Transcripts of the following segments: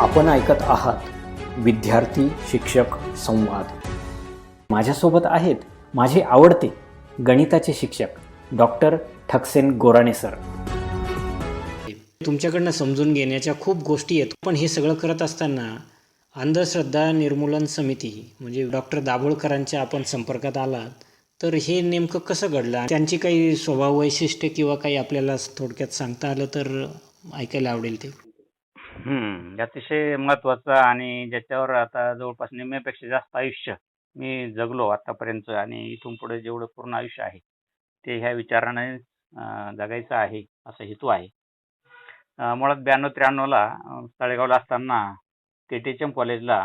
आपण ऐकत आहात विद्यार्थी शिक्षक संवाद. माझ्यासोबत आहेत माझे आवडते गणिताचे शिक्षक डॉक्टर ठकसेन गोराणे सर. तुमच्याकडनं समजून घेण्याच्या खूप गोष्टी आहेत, पण हे सगळं करत असताना अंधश्रद्धा निर्मूलन समिती म्हणजे डॉक्टर दाभोळकरांच्या आपण संपर्कात आलात, तर हे नेमकं कसं घडलं? त्यांची काही स्वभाव वैशिष्ट्य किंवा काही आपल्याला थोडक्यात सांगता आलं तर ऐकायला आवडेल ते. अतिशय महत्वाचं आणि ज्याच्यावर आता जवळपास निम्म्यापेक्षा जास्त आयुष्य मी जगलो आतापर्यंत आणि इथून पुढे जेवढं पूर्ण आयुष्य आहे ते ह्या विचाराने जगायचं आहे असा हेतू आहे. मुळात 92-93ला तळेगावला असताना TTHM कॉलेजला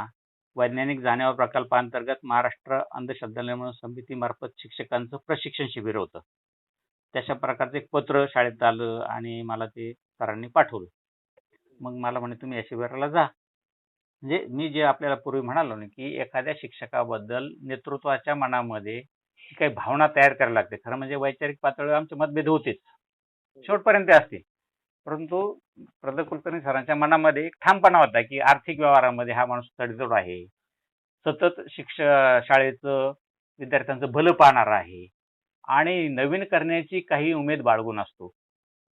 वैज्ञानिक जाणीवा प्रकल्पाअंतर्गत महाराष्ट्र अंधश्रद्धा निर्मूलन समितीमार्फत शिक्षकांचं प्रशिक्षण शिबिर होतं. तशा प्रकारचं एक पत्र शाळेत आलं आणि मला ते सरांनी पाठवलं. मग मला म्हणे तुम्ही या शिबिराला जा. म्हणजे मी जे आपल्याला पूर्वी म्हणालो ना की एखाद्या शिक्षकाबद्दल नेतृत्वाच्या मनामध्ये काही भावना तयार करायला लागते. खरं म्हणजे वैचारिक पातळीवर आमचे मतभेद होतेच, शेवटपर्यंत असते. परंतु प्रदीप कुलकर्णी सरांच्या मनामध्ये एक ठामपणा होता की आर्थिक व्यवहारामध्ये हा माणूस तडजोड आहे, सतत शाळेचं विद्यार्थ्यांचं भलं पाहणार आहे आणि नवीन करण्याची काही उमेद बाळगून असतो.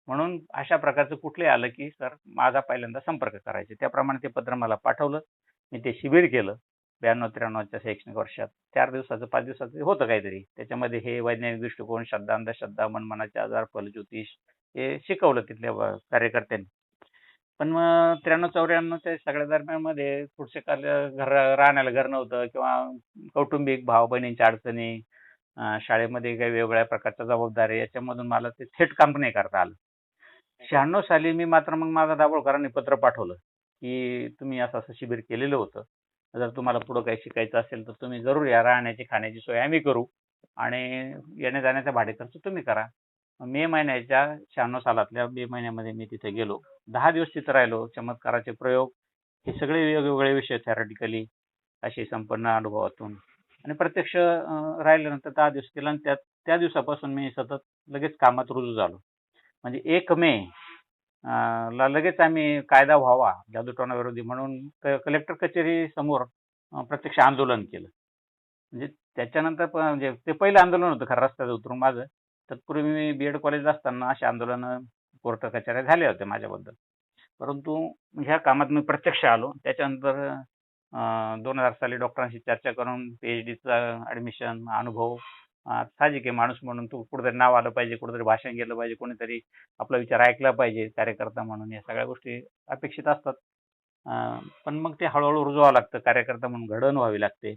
म्हणून अशा प्रकारचं कुठलंही आलं की सर माझा पहिल्यांदा संपर्क करायचे. त्याप्रमाणे ते पत्र मला पाठवलं. मी ते शिबिर केलं 92-93च्या शैक्षणिक वर्षात. 4 दिवसाचं 5 दिवसाचं होतं काहीतरी. त्याच्यामध्ये हे वैज्ञानिक दृष्टिकोन, श्रद्धा, अंधश्रद्धा, मनमानाचे आजार, फलज्योतिष हे शिकवलं तिथल्या कार्यकर्त्यांनी. पण मग 93-94च्या सगळ्या दरम्यानमध्ये पुढचे राहण्याला घर नव्हतं किंवा कौटुंबिक भाव बहिणींच्या अडचणी, शाळेमध्ये काही वेगवेगळ्या प्रकारच्या जबाबदारी याच्यामधून मला ते थेट काम नाही करता आलं. 96 साली मी मात्र मग माझा दाभोळकरांनी पत्र पाठवलं की तुम्ही असं असं शिबिर केलेलं होतं, जर तुम्हाला पुढं काही शिकायचं असेल तर तुम्ही जरूर या, राहण्याची खाण्याची सोय आम्ही करू आणि येण्या जाण्याचा भाडे खर्च तुम्ही करा. मे महिन्याच्या 96 सालातल्या मे महिन्यामध्ये मी तिथे गेलो. 10 दिवस तिथे राहिलो. चमत्काराचे प्रयोग हे सगळे वेगवेगळे विषय थेरॉटिकली असे संपन्न अनुभवातून आणि प्रत्यक्ष राहिल्यानंतर 10 दिवस केलं आणि त्या दिवसापासून मी सतत लगेच कामात रुजू झालो. म्हणजे 1 मे ला लगेच आम्ही कायदा व्हावा जादूटोणा विरोधी म्हणून कलेक्टर कचेरी समोर प्रत्यक्ष आंदोलन केलं. म्हणजे त्याच्यानंतर म्हणजे ते पहिलं आंदोलन होतं खरं रस्त्यात उतरून माझं. तत्पूर्वी मी BEd कॉलेजला असताना अशी आंदोलनं कोर्ट कचेऱ्या झाल्या होत्या माझ्याबद्दल. परंतु ह्या कामात मी प्रत्यक्ष आलो. त्याच्यानंतर 2000 साली डॉक्टरांशी चर्चा करून PhDचं ॲडमिशन अनुभव साहजिक आहे. माणूस म्हणून तू कुठेतरी नाव आलं पाहिजे, कुठेतरी भाषण केलं पाहिजे, कोणीतरी आपला विचार ऐकला पाहिजे कार्यकर्ता म्हणून. या सगळ्या गोष्टी अपेक्षित असतात. पण मग ते हळूहळू रुजवावं लागतं. कार्यकर्ता म्हणून घडण व्हावी लागते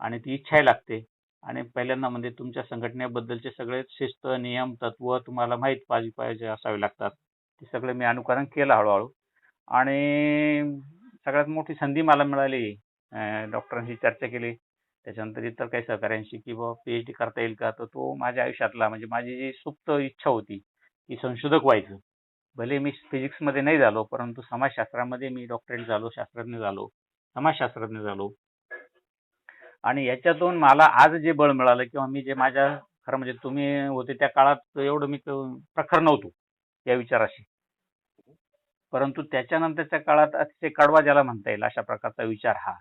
आणि ती इच्छाही लागते. आणि पहिल्यांदा म्हणजे तुमच्या संघटनेबद्दलचे सगळे शिस्त, नियम, तत्व तुम्हाला माहीत पाहिजे असावे लागतात. ते सगळं मी अनुकरण केलं हळूहळू आणि सगळ्यात मोठी संधी मला मिळाली. डॉक्टरांशी चर्चा केली. त्याच्यानंतर इतर काही सहकाऱ्यांशी की बाबा PhD करता येईल का? तर तो माझ्या आयुष्यातला म्हणजे माझी जी सुप्त इच्छा होती की संशोधक व्हायचं. भले मी फिजिक्समध्ये नाही झालो, परंतु समाजशास्त्रामध्ये मी डॉक्टरेट झालो, शास्त्रज्ञ झालो, समाजशास्त्रज्ञ झालो. आणि याच्यातून मला आज जे बळ मिळालं किंवा मी जे माझ्या खरं म्हणजे तुम्ही होते त्या काळात एवढं मी प्रखर नव्हतो या विचाराशी. परंतु त्याच्यानंतरच्या काळात अतिशय कडवा ज्याला म्हणता येईल अशा प्रकारचा विचार हा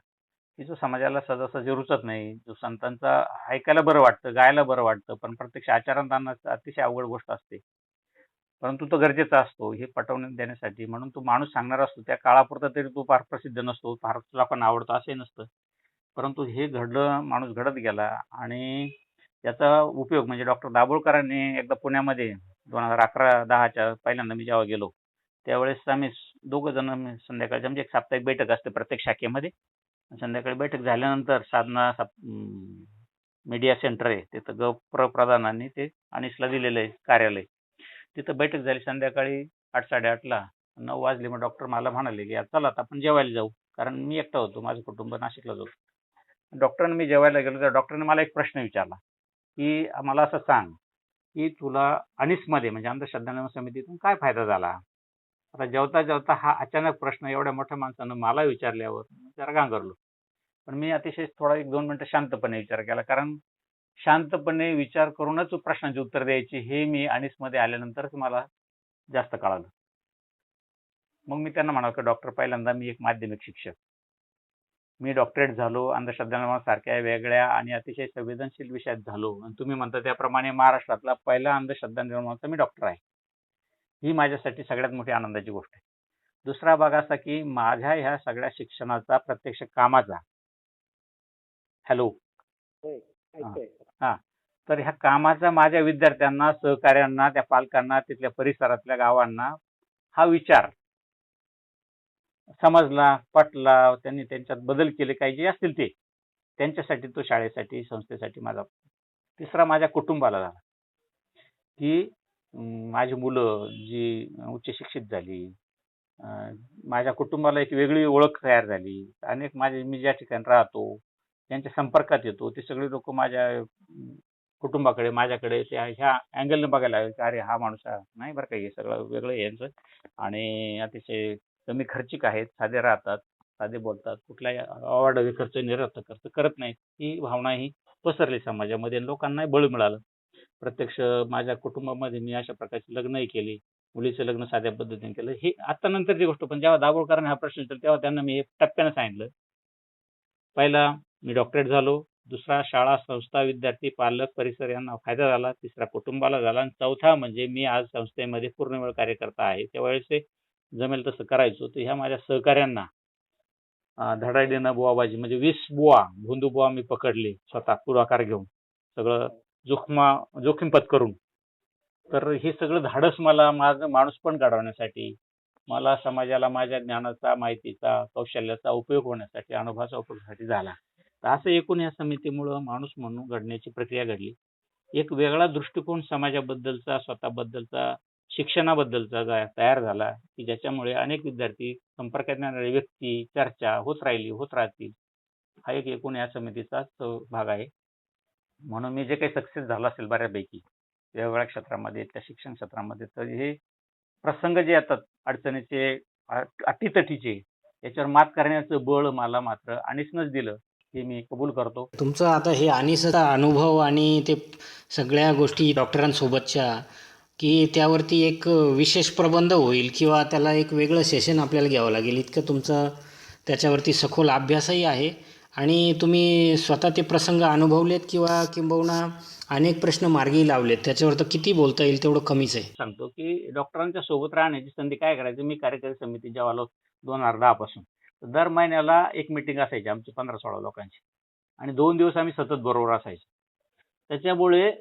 की जो समाजाला सहजासहजी रुचत नाही, जो संतांचा ऐकायला बरं वाटतं, गायला बरं वाटतं, पण प्रत्यक्ष आचरणात आणणं अतिशय अवघड गोष्ट असते. परंतु तो गरजेचा असतो हे पटवून देण्यासाठी. म्हणून तो माणूस सांगणार असतो त्या काळापुरता तरी तो फार प्रसिद्ध नसतो, फार लोकांना आवडतो असंही नसतं. परंतु हे घडलं, माणूस घडत गेला आणि त्याचा उपयोग म्हणजे डॉक्टर दाभोळकरांनी एकदा पुण्यामध्ये 2011-10च्या पहिल्यांदा मी जेव्हा गेलो त्यावेळेस आम्ही दोघं जण संध्याकाळची म्हणजे एक साप्ताहिक बैठक असते प्रत्येक शाखेमध्ये. संध्याकाळी बैठक झाल्यानंतर साधना मीडिया सेंटर आहे तिथं प्रधानांनी ते अनिसला दिलेलं आहे कार्यालय. तिथं बैठक झाली संध्याकाळी 8-8:30ला. 9 वाजले. मग डॉक्टर मला म्हणाले की चला आता आपण जेवायला जाऊ, कारण मी एकटा होतो, माझं कुटुंब नाशिकलाच होतं. डॉक्टरांनी मी जेवायला गेलो तर डॉक्टरांनी मला एक प्रश्न विचारला की मला असं सांग की तुला अनिसमध्ये म्हणजे अंधश्रद्धा निर्मूलन समितीतून काय फायदा झाला? आता जेवता जेवता हा अचानक प्रश्न एवढ्या मोठ्या माणसानं मला विचारल्यावर जरा गांगरलो. पण मी अतिशय थोडा 1-2 मिनिटं शांतपणे विचार केला, कारण शांतपणे विचार करूनच प्रश्नाची उत्तर द्यायची हे मी अनिसमध्ये आल्यानंतरच मला जास्त कळालं. मग मी त्यांना म्हणालो की डॉक्टर, पहिल्यांदा मी एक माध्यमिक शिक्षक. मी डॉक्टरेट झालो अंधश्रद्धा निर्मूलन सारख्या वेगळ्या आणि अतिशय संवेदनशील विषयात झालो आणि तुम्ही म्हणता त्याप्रमाणे महाराष्ट्रातला पहिला अंधश्रद्धा निर्मूलनाचा मी डॉक्टर आहे. ही माझ्यासाठी सगळ्यात मोठी आनंदाची गोष्ट आहे. दुसरा भाग असा की माझ्या ह्या सगळ्या शिक्षणाचा प्रत्यक्ष कामाचा हॅलो हा तर ह्या कामाचा माझ्या विद्यार्थ्यांना, सहकाऱ्यांना, त्या पालकांना, तिथल्या परिसरातल्या गावांना हा विचार समजला, पटला, त्यांनी त्यांच्यात बदल केले काही जे असतील ते, त्यांच्यासाठी तो शाळेसाठी, संस्थेसाठी माझा. तिसरा माझ्या कुटुंबाला झाला की माझी मुलं जी उच्च शिक्षित झाली, माझ्या कुटुंबाला एक वेगळी ओळख तयार झाली. अनेक मी ज्या ठिकाणी राहतो, त्यांच्या संपर्कात येतो, ते सगळे लोक माझ्या कुटुंबाकडे, माझ्याकडे ह्या अँगलने बघायला लागले की अरे हा माणूस नाही बरं का, हे सगळं वेगळं आहे यांचं आणि अतिशय कमी खर्चिक आहेत, साधे राहतात, साधे बोलतात, कुठलाही अवाढव्य खर्च, निरर्थक खर्च करत नाहीत. ही भावना ही पसरली समाजामध्ये आणि लोकांनाही बळ मिळालं. प्रत्यक्ष माझ्या कुटुंबामध्ये मी अशा प्रकारचे लग्नही केले. मुलीचं लग्न साध्या पद्धतीने केलं. हे आता नंतरची गोष्ट, पण जेव्हा दाभोळकरांनी हा प्रश्न विचारला तेव्हा त्यांना मी टप्प्यानं सांगितलं. पहिला मी डॉक्टरेट झालो. दुसरा शाळा, संस्था, विद्यार्थी, पालक, परिसर यांना फायदा झाला. तिसरा कुटुंबाला झाला आणि चौथा म्हणजे मी आज संस्थेमध्ये पूर्णवेळ कार्यकर्ता आहे. त्यावेळेस ते जमेल तसं करायचो. तर ह्या माझ्या सहकाऱ्यांना धडाडीनं बुवाबाजी म्हणजे 20 बुवा, भोंदू बुवा मी पकडले स्वतः पुढाकार घेऊन, सगळं जोखीम पत्करून. तर हे सगळं धाडस मला माझं माणूसपण घडवण्यासाठी, मला समाजाला माझ्या ज्ञानाचा, माहितीचा, कौशल्याचा उपयोग होण्यासाठी, अनुभवाचा उपयोगासाठी झाला. तर असं एकूण या समितीमुळं माणूस म्हणून घडण्याची प्रक्रिया घडली. एक वेगळा दृष्टिकोन समाजाबद्दलचा, स्वतःबद्दलचा, शिक्षणाबद्दलचा तयार झाला की ज्याच्यामुळे अनेक विद्यार्थी, संपर्कात येणारे व्यक्ती, चर्चा होत राहिली, होत राहतील. हा एक एकूण या समितीचाच भाग आहे. म्हणून मी जे काही सक्सेस झाला असेल बऱ्यापैकी वेगवेगळ्या क्षेत्रामध्ये, त्या शिक्षण क्षेत्रामध्ये, तर हे प्रसंग जे येतात अडचणीचे, अटीतटीचे, याच्यावर मात करण्याचं बळ मला मात्र अनिसनंच दिलं, हे मी कबूल करतो. तुमचं आता हे अनिसचा अनुभव आणि ते सगळ्या गोष्टी डॉक्टरांसोबतच्या, की त्यावरती एक विशेष प्रबंध होईल किंवा त्याला एक वेगळं सेशन आपल्याला घ्यावं लागेल, इतकं तुमचं त्याच्यावरती सखोल अभ्यासही आहे आणि तुम्ही स्वतः ते प्रसंग अनुभवलेत किंवा किंबहुना अनेक प्रश्न मार्गी लावलेत. त्याच्यावर तर किती बोलता येईल तेवढं कमीच आहे. सांगतो की डॉक्टरांच्या सोबत राहण्याची संधी काय करायचं, मी कार्यकारी समिती जेव्हा आलो 2010 पासून, तर दर महिन्याला एक मीटिंग असायची आमची 15-16 लोकांची आणि 2 दिवस आम्ही सतत बरोबर असायचो. त्याच्यामुळे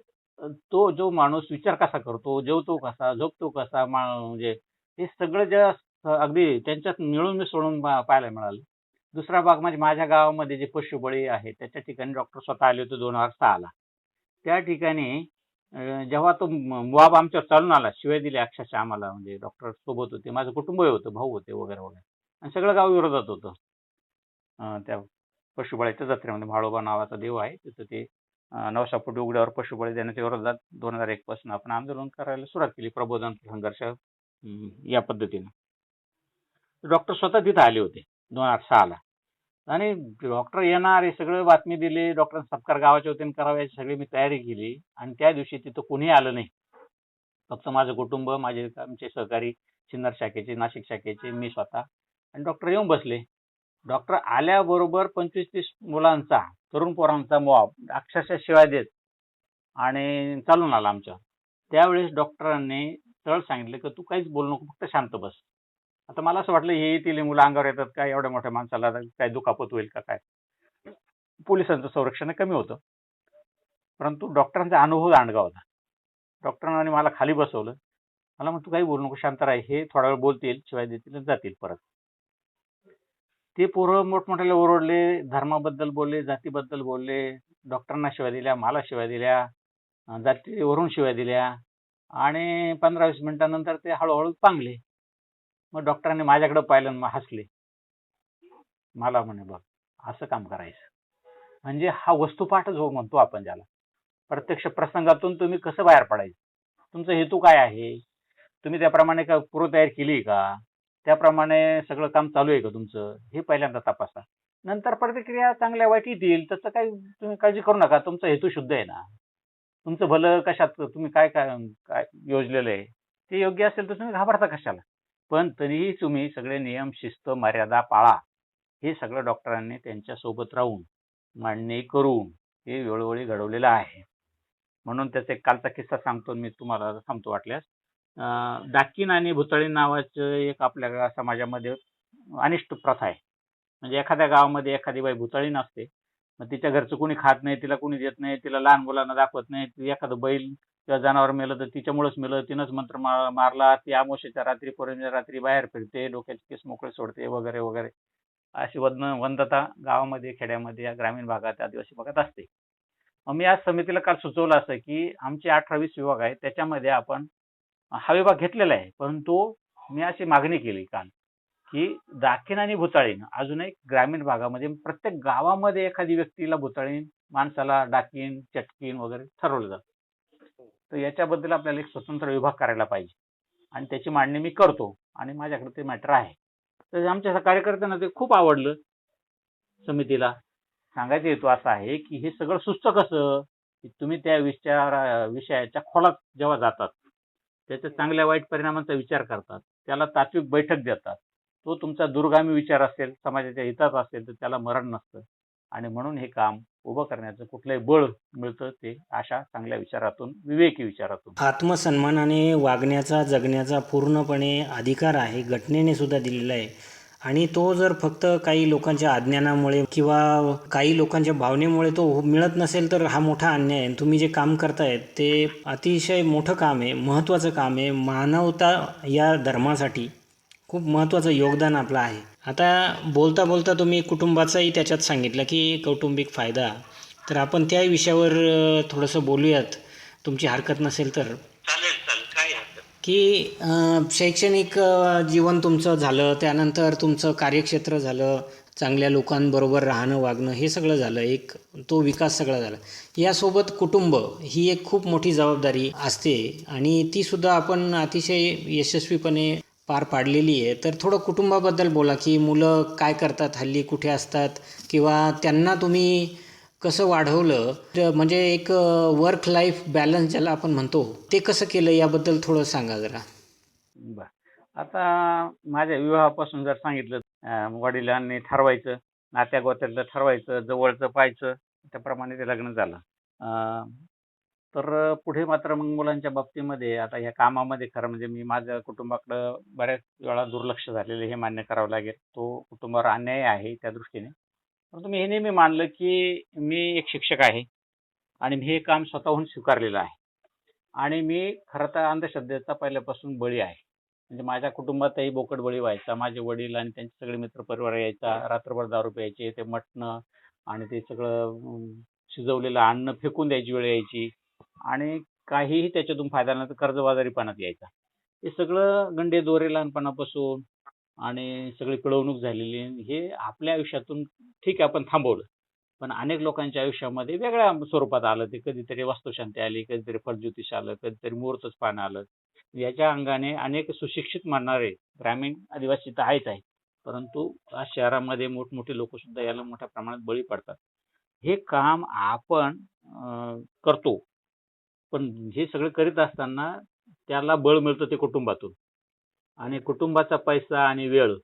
तो जो माणूस विचार कसा करतो, जेवतो कसा, झोपतो कसा, म्हणजे हे सगळं ज्या अगदी त्यांच्यात मिळून मिसळून पाहायला मिळालं. दुसरा भाग म्हणजे माझ्या गावामध्ये जे पशुबळी आहे त्याच्या ठिकाणी डॉक्टर स्वतः आले होते 2006ला. त्या ठिकाणी जेव्हा तो मुवाब आमच्यावर चालून आला, शिवाय दिले अक्षरशः आम्हाला, म्हणजे डॉक्टर सोबत होते, माझं कुटुंबही होतं, भाऊ होते वगैरे वगैरे, आणि सगळं गाव विरोधात होतं. त्या पशुबळीच्या जत्रेमध्ये म्हाळोबा नावाचा देव आहे, तिथं ते 9 फूट उघड्यावर पशुबळी देण्याच्या विरोधात 2001 पासून आपण आंदोलन करायला सुरुवात केली, प्रबोधन, संघर्ष या पद्धतीनं. डॉक्टर स्वतः तिथं आले होते 2006ला आणि डॉक्टर येणार, हे सगळं बातमी दिली, डॉक्टरांचा सत्कार गावाच्या वतीने करावा याची सगळी मी तयारी केली आणि त्या दिवशी तिथं कोणी आलं नाही. फक्त माझं कुटुंब, माझे आमचे सहकारी सिन्नर शाखेचे, नाशिक शाखेचे, मी स्वतः, आणि डॉक्टर येऊन बसले. डॉक्टर आल्याबरोबर 25-30 मुलांचा, तरुण पोरांचा मॉब अक्षरशः शिवाय देत आणि चालून आला आमच्यावर. त्यावेळेस डॉक्टरांनी सरळ सांगितलं की तू काहीच बोलू नको, फक्त शांत बस. आता मला असं वाटलं हे येतील, मुलं अंगावर येतात काय, एवढ्या मोठ्या माणसाला काय दुखापत होईल का काय. पोलिसांचं संरक्षण कमी होतं, परंतु डॉक्टरांचा अनुभव दांडगा होता. डॉक्टरांनी मला खाली बसवलं, मला मग तू काही बोलू नको, शांत राह, हे थोडा वेळ बोलतील, शिवाय देतील, जातील परत. ते पोरं मोठमोठ्याला ओरडले, धर्माबद्दल बोलले, जातीबद्दल बोलले, डॉक्टरांना शिवाय दिल्या, मला शिवाय दिल्या, जातीवरून शिवाय दिल्या आणि 15-20 मिनिटांनंतर ते हळूहळू पांगले. मग डॉक्टरांनी माझ्याकडे पाहिलं आणि मग हसले. मला म्हणे बघ असं काम करायचं म्हणजे हा वस्तुपाठच हो म्हणतो आपण ज्याला. प्रत्यक्ष प्रसंगातून तुम्ही कसं बाहेर पडायचं, तुमचा हेतू काय आहे, तुम्ही त्याप्रमाणे का पूर्वतयारी केली का, त्याप्रमाणे सगळं काम चालू आहे का तुमचं, हे पहिल्यांदा तपासा. नंतर प्रतिक्रिया चांगल्या वाईट येतील, तसं काही तुम्ही काळजी करू नका, तुमचा हेतू शुद्ध आहे ना, तुमचं भलं कशात, तुम्ही काय काय काय योजलेलं आहे ते योग्य असेल तर तुम्ही घाबरता कशाला. पण तरीही तुम्ही सगळे नियम, शिस्त, मर्यादा पाळा. हे सगळं डॉक्टरांनी त्यांच्यासोबत राहून, मांडणी करून हे वेळोवेळी घडवलेलं आहे. म्हणून त्याचा एक कालचा किस्सा सांगतो मी तुम्हाला, सांगतो वाटल्यास. डाकीण आणि भुताळीण नावाचं एक आपल्या समाजामध्ये अनिष्ट प्रथा आहे. म्हणजे एखाद्या गावामध्ये एखादी बाई भुताळीण असते, मग तिच्या घरचं कोणी खात नाही, तिला कोणी देत नाही, तिला लहान मुलांना दाखवत नाही. ती एखादं बैल किंवा जनावर मेलं तर तिच्यामुळेच मेलं, तिनंच मंत्र मारला, ती अमावस्येच्या रात्री, पौर्णिमेच्या रात्री बाहेर फिरते, डोक्याचे केस मोकळे सोडते वगैरे वगैरे. अशी वंदता गावामध्ये, खेड्यामध्ये, या ग्रामीण भागात, आदिवासी भागात असते. मग मी आज समितीला काल सुचवलं असं की आमचे 18-20 विभाग आहेत, त्याच्यामध्ये आपण हा विभाग घेतलेला आहे, परंतु मी अशी मागणी केली काल की दाखीण आणि भुताळीण अजूनही ग्रामीण भागामध्ये प्रत्येक गावामध्ये एखादी व्यक्तीला भुताळीण, माणसाला डाकीण, चटकीण वगैरे ठरवलं जातं. तर याच्याबद्दल आपल्याला एक स्वतंत्र विभाग करायला पाहिजे आणि त्याची मांडणी मी करतो आणि माझ्याकडे ते मॅटर आहे. तर आमच्या कार्यकर्त्यांना ते खूप आवडलं. समितीला सांगायचा हेतू असा आहे की हे सगळं सुचतं कसं, की तुम्ही त्या विषयाच्या खोलात जेव्हा जातात, त्याच्या चांगल्या वाईट परिणामांचा विचार करतात, त्याला तात्विक बैठक देतात. तो तुमचा दूरगामी विचार असेल, समाजाच्या हिताचा असेल, तर त्याला मरण नसतं. आणि म्हणून हे काम उभं करण्याचं कुठलंही बळ मिळतं ते अशा चांगल्या विचारातून, विवेकी विचारातून. आत्मसन्मानाने वागण्याचा, जगण्याचा पूर्णपणे अधिकार आहे, घटनेने सुद्धा दिलेला आहे. आणि तो जर फक्त काही लोकांच्या अज्ञानामुळे किंवा काही लोकांच्या भावनेमुळे तो मिळत नसेल तर हा मोठा अन्याय आहे. तुम्ही जे काम करतायत ते अतिशय मोठं काम आहे, महत्त्वाचं काम आहे. मानवता या धर्मासाठी खूप महत्त्वाचं योगदान आपलं आहे. आता बोलता बोलता तुम्ही कुटुंबाचाही त्याच्यात सांगितलं की कौटुंबिक फायदा, तर आपण त्या विषयावर थोडंसं बोलूयात, तुमची हरकत नसेल तर. की शैक्षणिक जीवन तुमचं झालं, त्यानंतर तुमचं कार्यक्षेत्र झालं, चांगल्या लोकांबरोबर राहणं, वागणं, हे सगळं झालं, एक तो विकास सगळा झाला. यासोबत कुटुंब ही एक खूप मोठी जबाबदारी असते आणि तीसुद्धा आपण अतिशय यशस्वीपणे पार पाडलेली आहे. तर थोडं कुटुंबाबद्दल बोला की मुलं काय करतात, हल्ली कुठे असतात, किंवा त्यांना तुम्ही कसं वाढवलं, म्हणजे एक वर्क लाईफ बॅलन्स ज्याला आपण म्हणतो, ते कसं केलं याबद्दल थोडं सांगा जरा. बर, आता माझ्या विवाहापासून जर सांगितलं, वडिलांनी ठरवायचं, नात्या गोत्यातलं ठरवायचं, जवळचं पाहायचं, त्याप्रमाणे ते लग्न झालं. तर पुढे मात्र मग मुलांच्या बाबतीमध्ये आता ह्या कामामध्ये खरं म्हणजे मी माझ्या कुटुंबाकडं बऱ्याच वेळा दुर्लक्ष झालेलं हे मान्य करावं लागेल. तो कुटुंबावर अन्याय आहे त्या दृष्टीने. परंतु मी हे नेहमी मानलं की मी एक शिक्षक आहे आणि मी हे काम स्वतःहून स्वीकारलेलं आहे. आणि मी खरं तर अंधश्रद्धेचा पहिल्यापासून बळी आहे. म्हणजे माझ्या कुटुंबातही बोकड बळी व्हायचा. माझे वडील आणि त्यांचे सगळे मित्रपरिवार यायचा, रात्रभर दारू प्यायचे, ते मटणं आणि ते सगळं शिजवलेलं अन्न फेकून द्यायची वेळ यायची आणि काहीही त्याच्यातून फायदा नाही, तर कर्जबाजारीपणात यायचा. हे सगळं गंडे दोरे लहानपणापासून आणि सगळी पिळवणूक झालेली हे आपल्या आयुष्यातून ठीक आहे आपण थांबवलं. पण अनेक लोकांच्या आयुष्यामध्ये वेगळ्या स्वरूपात आलं ते. कधीतरी वास्तुशांती आली, कधीतरी फलज्योतिष आलं, कधीतरी मुहूर्तच पाहणं आलं. याच्या अंगाने अनेक सुशिक्षित म्हणणारे ग्रामीण आदिवासी तर आहेच आहे, परंतु आज शहरामध्ये मोठमोठे लोक सुद्धा याला मोठ्या प्रमाणात बळी पडतात. हे काम आपण करतो, पण हे सगळं करीत असताना त्याला बळ मिळतं ते कुटुंबातून. आणि कुटुंबाचा पैसा आणि वेळ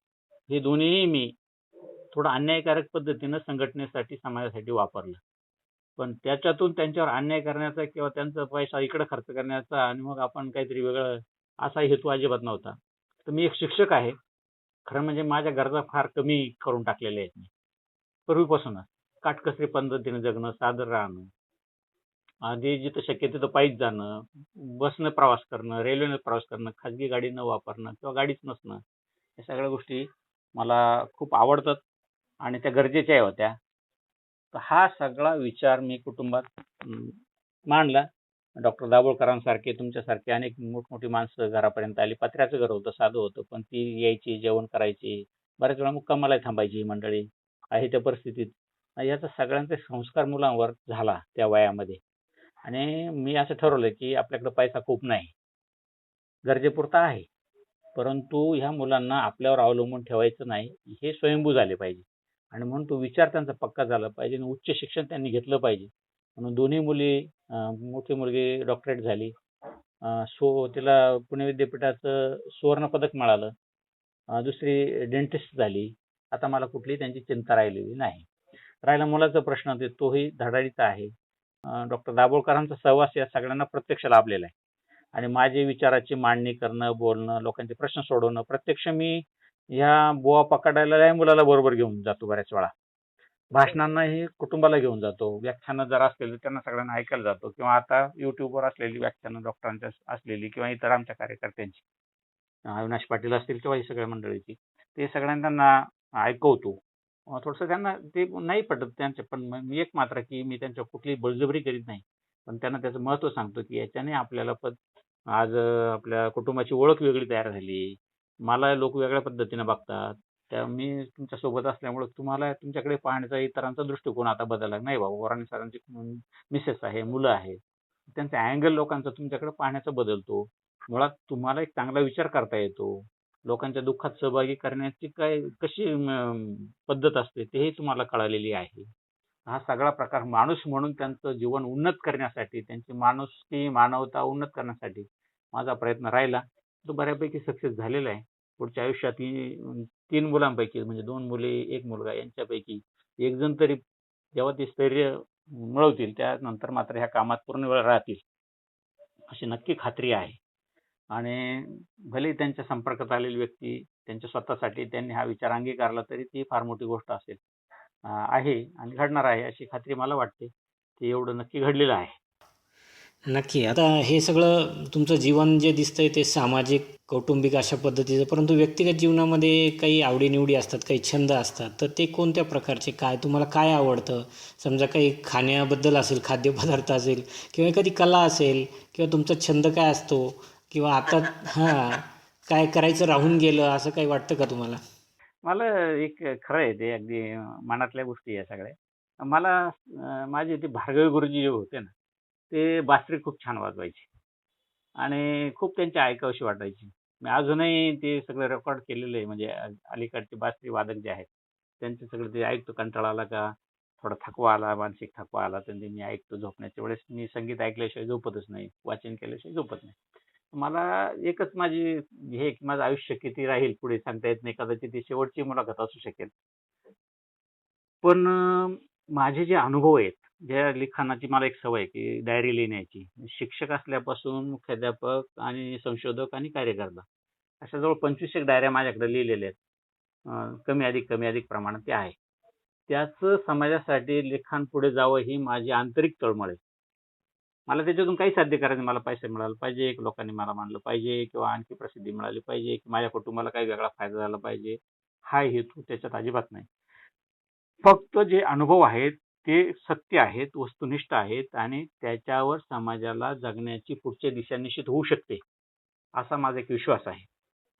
हे दोन्हीही मी थोडं अन्यायकारक पद्धतीनं संघटनेसाठी, समाजासाठी वापरलं. पण त्याच्यातून त्यांच्यावर अन्याय करण्याचा किंवा त्यांचा पैसा इकडे खर्च करण्याचा आणि मग आपण काहीतरी वेगळं असा हेतू अजिबात नव्हता. तर मी एक शिक्षक आहे. खरं म्हणजे माझ्या गरजा फार कमी करून टाकलेल्या आहेत मी पूर्वीपासूनच. काटकसरी पद्धतीने जगणं, साधं राहणं, आधी जिथं शक्य तिथं पायीच जाणं, बसनं प्रवास करणं, रेल्वेनं प्रवास करणं, खाजगी गाडी न वापरणं किंवा गाडीच नसणं, या सगळ्या गोष्टी मला खूप आवडतात आणि त्या गरजेच्या होत्या. तर हा सगळा विचार मी कुटुंबात मांडला. डॉक्टर दाभोळकरांसारखे, तुमच्यासारखे अनेक मोठमोठी माणसं घरापर्यंत आली. पत्र्याचं घर होतं, साधं होतं, पण ती यायची, जेवण करायची, बऱ्याच वेळा मुक्कामालाही थांबायची ही मंडळी आहे त्या परिस्थितीत. याचा सगळ्यांचा संस्कार मुलांवर झाला त्या वयामध्ये. आणि मी असं ठरवलं की आपल्याकडे पैसा खूप नाही, गरजेपुरता आहे, परंतु ह्या मुलांना आपल्यावर अवलंबून ठेवायचं नाही, हे स्वयंभू झाले पाहिजे. आणि म्हणून तो विचार त्यांचा पक्का झाला पाहिजे आणि उच्च शिक्षण त्यांनी घेतलं पाहिजे. म्हणून दोन्ही मुली, मोठी मुलगी डॉक्टरेट झाली, तिला पुणे विद्यापीठाचं सुवर्ण पदक मिळालं दुसरी डेंटिस्ट झाली. आता मला कुठलीही त्यांची चिंता राहिलेली नाही. राहिला मुलाचा प्रश्न, तोही धडाडीचा आहे. डॉक्टर दाभोळकरांचा सहवास या सगळ्यांना प्रत्यक्ष लाभलेला आहे. आणि माझे विचाराची मांडणी करणं, बोलणं, लोकांचे प्रश्न सोडवणं, प्रत्यक्ष मी ह्या बुवा पकडायला मुलाला बरोबर घेऊन जातो बऱ्याच वेळा. भाषणांनाही कुटुंबाला घेऊन जातो. व्याख्यानं जर असलेली त्यांना सगळ्यांना ऐकायला जातो, किंवा आता युट्यूबवर असलेली व्याख्यानं डॉक्टरांच्या असलेली किंवा इतर आमच्या कार्यकर्त्यांची, अविनाश पाटील असतील किंवा ही सगळ्या मंडळीची, ते सगळ्यांना त्यांना ऐकवतो. थोडंसं त्यांना ते नाही पटत त्यांचे, पण मी एक मात्र की मी त्यांच्या कुठलीही बळजबरी करीत नाही. पण त्यांना त्याचं महत्त्व सांगतो की याच्याने आपल्याला आज आपल्या कुटुंबाची ओळख वेगळी तयार झाली. मला लोक वेगळ्या पद्धतीने बघतात. मी तुमच्यासोबत असल्यामुळे तुम्हाला तुमच्याकडे पाहण्याचा इतरांचा दृष्टिकोन आता बदलला. नाही बाबा, वराणे सरांची मिसेस आहे, मुलं आहे. त्यांचा अँगल लोकांचा तुमच्याकडे पाहण्याचा बदलतो. मुळात तुम्हाला एक चांगला विचार करता येतो. लोकांच्या दुःखात सहभागी करण्याची कशी पद्धत असते तेही तुम्हाला कळालेली आहे. हा सगळा प्रकार माणूस म्हणून त्यांचं जीवन उन्नत करण्यासाठी, त्यांची माणुसकी, मानवता उन्नत करण्यासाठी माझा प्रयत्न राहिला. तो बऱ्यापैकी सक्सेस झालेला आहे. पुढच्या आयुष्यात 3 मुलांपैकी, म्हणजे 2 मुली, 1 मुलगा, यांच्यापैकी एक जण तरी जेव्हा ते स्थैर्य मिळवतील त्यानंतर मात्र ह्या कामात पूर्ण वेळ राहतील, अशी नक्की खात्री आहे. आणि भले त्यांच्या संपर्कात आलेली व्यक्ती त्यांच्या स्वतःसाठी त्यांनी हा विचार अंगीकारला तरी ती फार मोठी गोष्ट असेल. आहे आणि घडणार आहे अशी खात्री मला वाटते. ते एवढं नक्की घडलेलं आहे. नक्की. आता हे सगळं तुमचं जीवन जे दिसतंय ते सामाजिक, कौटुंबिक अशा पद्धतीचं, परंतु व्यक्तिगत जीवनामध्ये काही आवडीनिवडी असतात, काही छंद असतात. तर ते कोणत्या प्रकारचे? तुम्हाला काय आवडतं? समजा काही खाण्याबद्दल असेल, खाद्यपदार्थ असेल, किंवा एखादी कला असेल, किंवा तुमचा छंद काय असतो, किंवा आता काय करायचं राहून गेलं असं काही वाटतं का तुम्हाला? मला एक खरं आहे, ते अगदी मनातल्या गोष्टी या सगळ्या. मला माझे ते भार्गवी गुरुजी जे होते ना, ते बासरी खूप छान वाजवायचे आणि खूप त्यांची ऐकावीशी वाटायची. मी अजूनही ते सगळं रेकॉर्ड केलेलं आहे. म्हणजे अलीकडचे बासरी वादक जे आहेत त्यांचे सगळं ते ऐकतो. कंटाळा आला का, थोडा थकवा आला, मानसिक थकवा आला, तर ते मी ऐकतो. झोपण्याच्या वेळेस मी संगीत ऐकल्याशिवाय झोपतच नाही, वाचन केल्याशिवाय झोपत नाही. मला एकच माझी हे की माझं आयुष्य किती राहील पुढे सांगता येत नाही. कदाचित ती शेवटची मुलाखत असू शकेल. पण माझे जे अनुभव आहेत, ज्या लिखाणाची मला एक सवय आहे की डायरी लिहिण्याची. शिक्षक असल्यापासून मुख्याध्यापक आणि संशोधक आणि कार्यकर्ता अशा जवळ 25 एक डायऱ्या माझ्याकडे लिहिलेल्या आहेत. कमी अधिक प्रमाणात ते आहे. त्याचं समाजासाठी लिखाण पुढे जावं ही माझी आंतरिक तळमळ आहे. मला त्याच्यातून काही साध्य करायचं, मला पैसे मिळाला पाहिजे, लोकांनी मला मानलं पाहिजे, किंवा आणखी प्रसिद्धी मिळाली पाहिजे, की माझ्या कुटुंबाला काही वेगळा फायदा झाला पाहिजे, हा हेतू त्याच्यात अजिबात नाही. फक्त जे अनुभव आहेत ते सत्य आहेत, वस्तुनिष्ठ आहेत आणि त्याच्यावर समाजाला जगण्याची पुढची दिशा निश्चित होऊ शकते, असा माझा एक विश्वास आहे.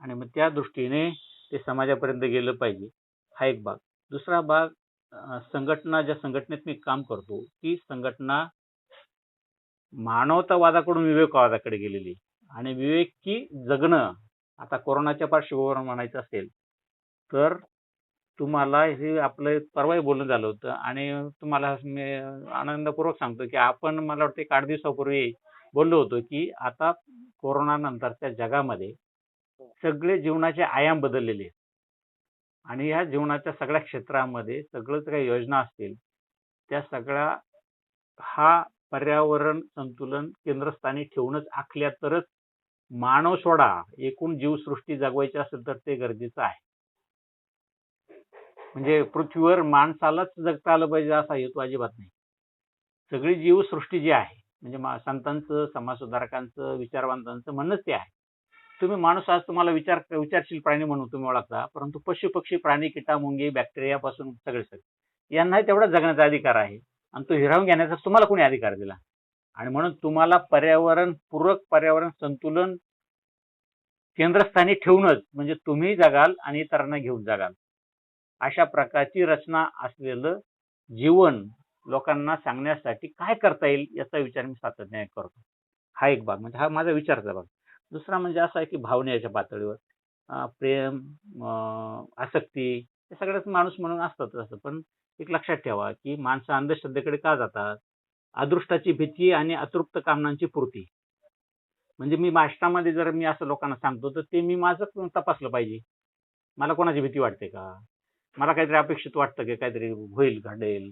आणि मग त्या दृष्टीने ते समाजापर्यंत गेलं पाहिजे, हा एक भाग. दुसरा भाग, संघटना, ज्या संघटनेत मी काम करतो ती संघटना मानवतावादाकडून विवेकवादाकडे गेलेली आणि विवेकी जगणं. आता कोरोनाच्या पार्श्वभूमीवर म्हणायचं असेल तर तुम्हाला हे आपलं परवाही बोलणं झालं होतं आणि तुम्हाला मी आनंदपूर्वक सांगतो की आपण, मला वाटतं, एक 8 दिवसापूर्वी बोललो होतो की आता कोरोना नंतरच्या जगामध्ये सगळे जीवनाचे आयाम बदललेले आहेत आणि ह्या जीवनाच्या सगळ्या क्षेत्रामध्ये सगळंच काही योजना असतील त्या सगळ्या हा पर्यावरण संतुलन केंद्रस्थानी ठेवूनच आखल्या तरच मानव सोडा एकूण जीवसृष्टी जगवायची असेल तर ते गरजेचं आहे. म्हणजे पृथ्वीवर माणसालाच जगता आलं पाहिजे असा हेतू अजिबात नाही. सगळी जीवसृष्टी जी आहे, म्हणजे संतांचं, समाजसुधारकांचं, विचारवंतांचं म्हणणंच ते आहे. तुम्ही माणूस आज तुम्हाला विचारशील प्राणी म्हणून तुम्ही ओळखता, परंतु पशु पक्षी, प्राणी, कीटा, मुंगी, बॅक्टेरिया पासून सगळे यांनाही तेवढा जगण्याचा अधिकार आहे आणि तो हिरावून घेण्याचा तुम्हाला कोणी अधिकार दिला? आणि म्हणून तुम्हाला पर्यावरण संतुलन केंद्रस्थानी ठेवूनच, म्हणजे तुम्ही जगाल आणि इतरांना घेऊन जगाल, अशा प्रकारची रचना असलेलं जीवन लोकांना सांगण्यासाठी काय करता येईल याचा विचार मी सातत्याने करतो. हा एक भाग, म्हणजे हा माझा विचारचा भाग. दुसरा म्हणजे असा आहे की भावनेच्या पातळीवर प्रेम, आसक्ती, हे सगळ्याच माणूस म्हणून असतातच असं. पण एक लक्षात ठेवा की माणसं अंधश्रद्धेकडे का जातात? अदृष्टाची भीती आणि अतृप्त कामनांची पूर्ती. म्हणजे मी भाषणामध्ये जर मी असं लोकांना सांगतो तर ते मी माझं तपासलं पाहिजे. मला कोणाची भीती वाटते का? मला काहीतरी अपेक्षित वाटतं की काहीतरी होईल, घडेल,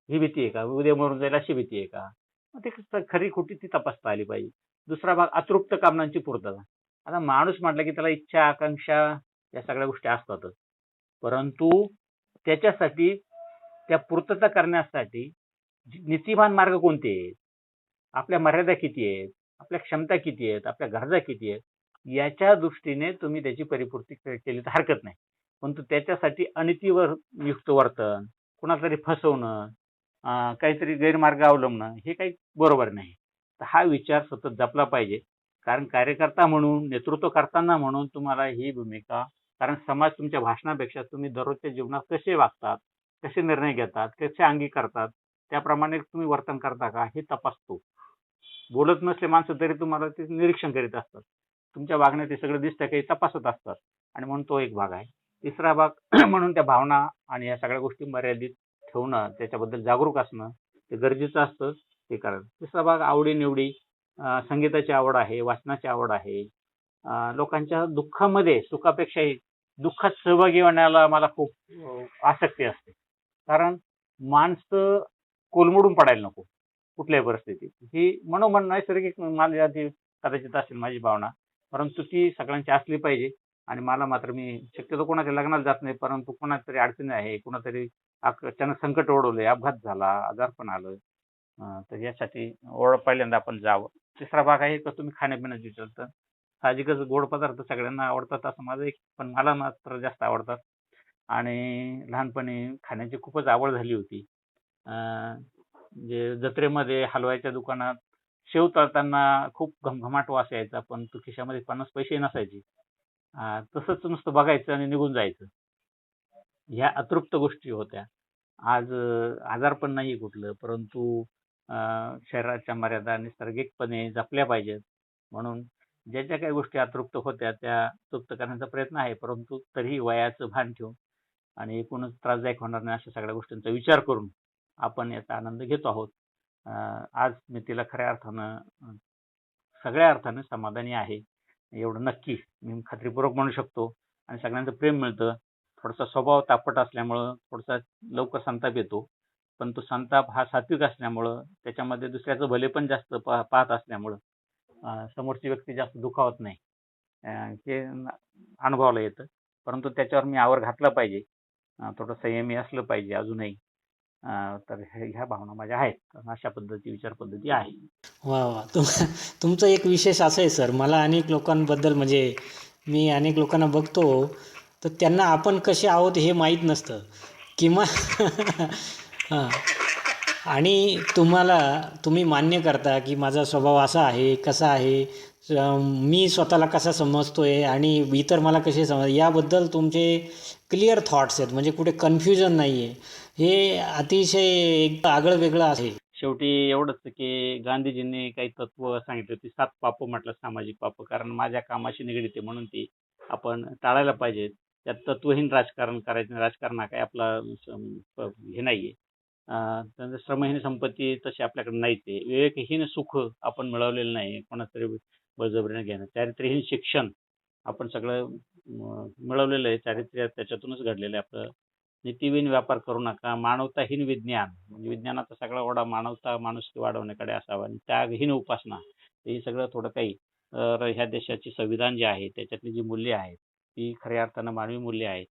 ही भीती आहे का? उद्या मरून जाईल अशी भीती आहे का? मग ते खरी खोटी ती तपासता आली पाहिजे. दुसरा भाग अतृप्त कामनांची पूर्तता. आता माणूस म्हटला की त्याला इच्छा, आकांक्षा या सगळ्या गोष्टी असतातच. परंतु त्याच्यासाठी त्या पूर्तता करण्यासाठी नीतिवान मार्ग कोणते आहेत? आपल्या मर्यादा किती आहेत? आपल्या क्षमता किती आहेत? आपल्या गरजा किती आहेत? याच्या दृष्टीने तुम्ही त्याची परिपूर्ती केली तर हरकत नाही. परंतु त्याच्यासाठी अनितीवर युक्त वर्तन, कुणाला तरी फसवणं, काहीतरी गैरमार्ग अवलंबणं हे काही बरोबर नाही. तर हा विचार सतत जपला पाहिजे. कारण कार्यकर्ता म्हणून, नेतृत्व करताना म्हणून तुम्हाला ही भूमिका, कारण समाज तुमच्या भाषणापेक्षा तुम्ही दररोजच्या जीवनात कसे वागतात, कसे निर्णय घेतात, कसे अंगीकारतात, त्याप्रमाणे तुम्ही वर्तन करता का हे तपासतो. बोलत नसले माणसं तरी तुम्हाला ते निरीक्षण करीत असतात. तुमच्या वागण्यात ते सगळं दिसतं काही तपासत असतात आणि म्हणून तो एक भाग आहे. तिसरा भाग म्हणून त्या भावना आणि या सगळ्या गोष्टी मर्यादित ठेवणं, त्याच्याबद्दल जागरूक असणं ते गरजेचं असतं, ते करायचं. तिसरा भाग आवडी-निवडी, संगीताची आवड आहे, वाचनाची आवड आहे. लोकांच्या दुःखामध्ये सुखापेक्षाही दुःखात सहभागी होण्याला मला खूप आसक्ती असते. कारण माणसं कोलमडून पडायला नको कुठल्याही परिस्थितीत. ही मनोमन नैसर्गिक माझी आधी कदाचित असेल माझी भावना, परंतु ती सगळ्यांची असली पाहिजे. आणि मला मात्र मी शक्यतो कोणाच्या लग्नाला जात नाही, परंतु कोणातरी अडचणी आहे, कुणातरी अचानक संकट ओढवलंय, अपघात झाला, आजारपण आलं, तर यासाठी पहिल्यांदा आपण जावं. तिसरा भाग आहे का तुम्ही खाण्यापिण्याचं विचारता. साहजिकच गोड पदार्थ सगळ्यांना आवडतात असं माझं एक, पण मला मात्र जास्त आवडतात. आणि लहानपणी खाण्याची खूपच आवड झाली होती. म्हणजे जत्रेमध्ये हलवाईच्या दुकानात शेव तळताना खूप घमघमाट वास यायचा, पण तो खिशामध्ये 50 पैसेही नसायचे. तसंच नुसतं बघायचं आणि निघून जायचं. ह्या अतृप्त गोष्टी होत्या. आज आजारपण नाही कुठलं, परंतु शरीराच्या मर्यादा नैसर्गिकपणे जपल्या पाहिजेत. म्हणून ज्या ज्या काही गोष्टी अतृप्त होत्या त्या तृप्त करण्याचा प्रयत्न आहे, परंतु तरीही वयाचं भान ठेवून आणि एकूणच त्रासदायक होणार नाही अशा सगळ्या गोष्टींचा विचार करून आपण याचा आनंद घेतो आहोत. आज मी तिला खऱ्या अर्थानं सगळ्या अर्थाने समाधानी आहे, एवढं नक्की मी खात्रीपूर्वक म्हणू शकतो. आणि सगळ्यांचं प्रेम मिळतं. थोडासा स्वभाव तापट असल्यामुळं थोडासा लवकर संताप येतो, पण तो संताप हा सात्विक असल्यामुळं, त्याच्यामध्ये दुसऱ्याचं भले पण जास्त पाहत असल्यामुळं समोरची व्यक्ती जास्त दुखावत नाही, हे अनुभवाला येतं. परंतु त्याच्यावर मी आवर घातला पाहिजे, थोडं संयमी असलं पाहिजे अजूनही. तर ह्या भावना माझ्या आहेत. अशा पद्धती विचार पद्धती आहे. वा वा तुमचं एक विशेष असं आहे सर, मला अनेक लोकांबद्दल म्हणजे मी अनेक लोकांना बघतो तर त्यांना आपण कसे आहोत हे माहीत नसतं किंवा हां, आणि तुम्ही मान्य करता की माझा स्वभाव असा आहे, कसा आहे, मी स्वतःला कसा समजतोय आणि इतर मला कसे समज, याबद्दल तुमचे क्लिअर थॉट्स आहेत, म्हणजे कुठे कन्फ्युजन नाही आहे. हे अतिशय एक आगळं वेगळं आहे. शेवटी एवढंच की गांधीजींनी काही तत्व सांगितले होती, 7 पापं म्हटलं सामाजिक पापं, कारण माझ्या कामाशी निगडीत आहे म्हणून ती आपण टाळायला पाहिजेत. त्यात तत्वहीन राजकारण करायचं नाही. राजकारण हा काही आपला हे नाहीये. त्यानंतर श्रमहीन संपत्ती तशी आपल्याकडे नाहीच आहे. विवेकहीन सुख आपण मिळवलेलं नाही, कोणातरी बळजबरीने घेणं. चारित्र्यहीन शिक्षण आपण सगळं मिळवलेलं आहे. चारित्र्य त्याच्यातूनच घडलेलं आहे आपलं. नीतिहीन व्यापार करू नका. मानवताहीन विज्ञान, म्हणजे विज्ञानाचा सगळा ओढा मानवता, माणुसकी वाढवण्याकडे असावा. आणि त्यागहीन उपासना, हे सगळं थोडं काही. तर ह्या देशाची संविधान जे आहे त्याच्यातली जी मूल्य आहेत ती खऱ्या अर्थानं मानवी मूल्य आहेत.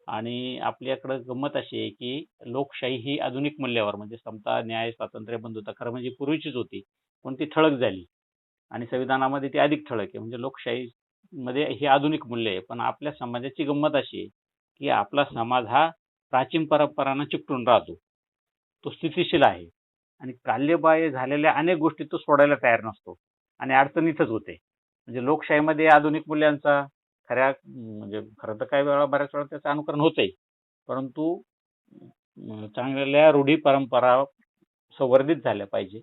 आणि आपल्याकडं गंमत अशी आहे की लोकशाही ही आधुनिक मूल्यावर, म्हणजे समता, न्याय, स्वातंत्र्य, बंधुता खरं म्हणजे पूर्वीचीच होती, पण ती ठळक झाली. आणि संविधानामध्ये ती अधिक ठळक आहे. म्हणजे लोकशाहीमध्ये ही आधुनिक मूल्य आहे. पण आपल्या समाजाची गंमत अशी आहे की आपला समाज हा प्राचीन परंपरांना चिकटून राहतो. तो स्थितिशील आहे आणि काल्यबाह्य झालेल्या अनेक गोष्टी तो सोडायला तयार नसतो आणि अडचण इथंच होते. म्हणजे लोकशाहीमध्ये आधुनिक मूल्यांचा म्हणजे खरं तर काही वेळा बऱ्याच वेळा त्याचं अनुकरण होतंय, परंतु चांगल्या रूढी परंपरा संवर्धित झाल्या पाहिजे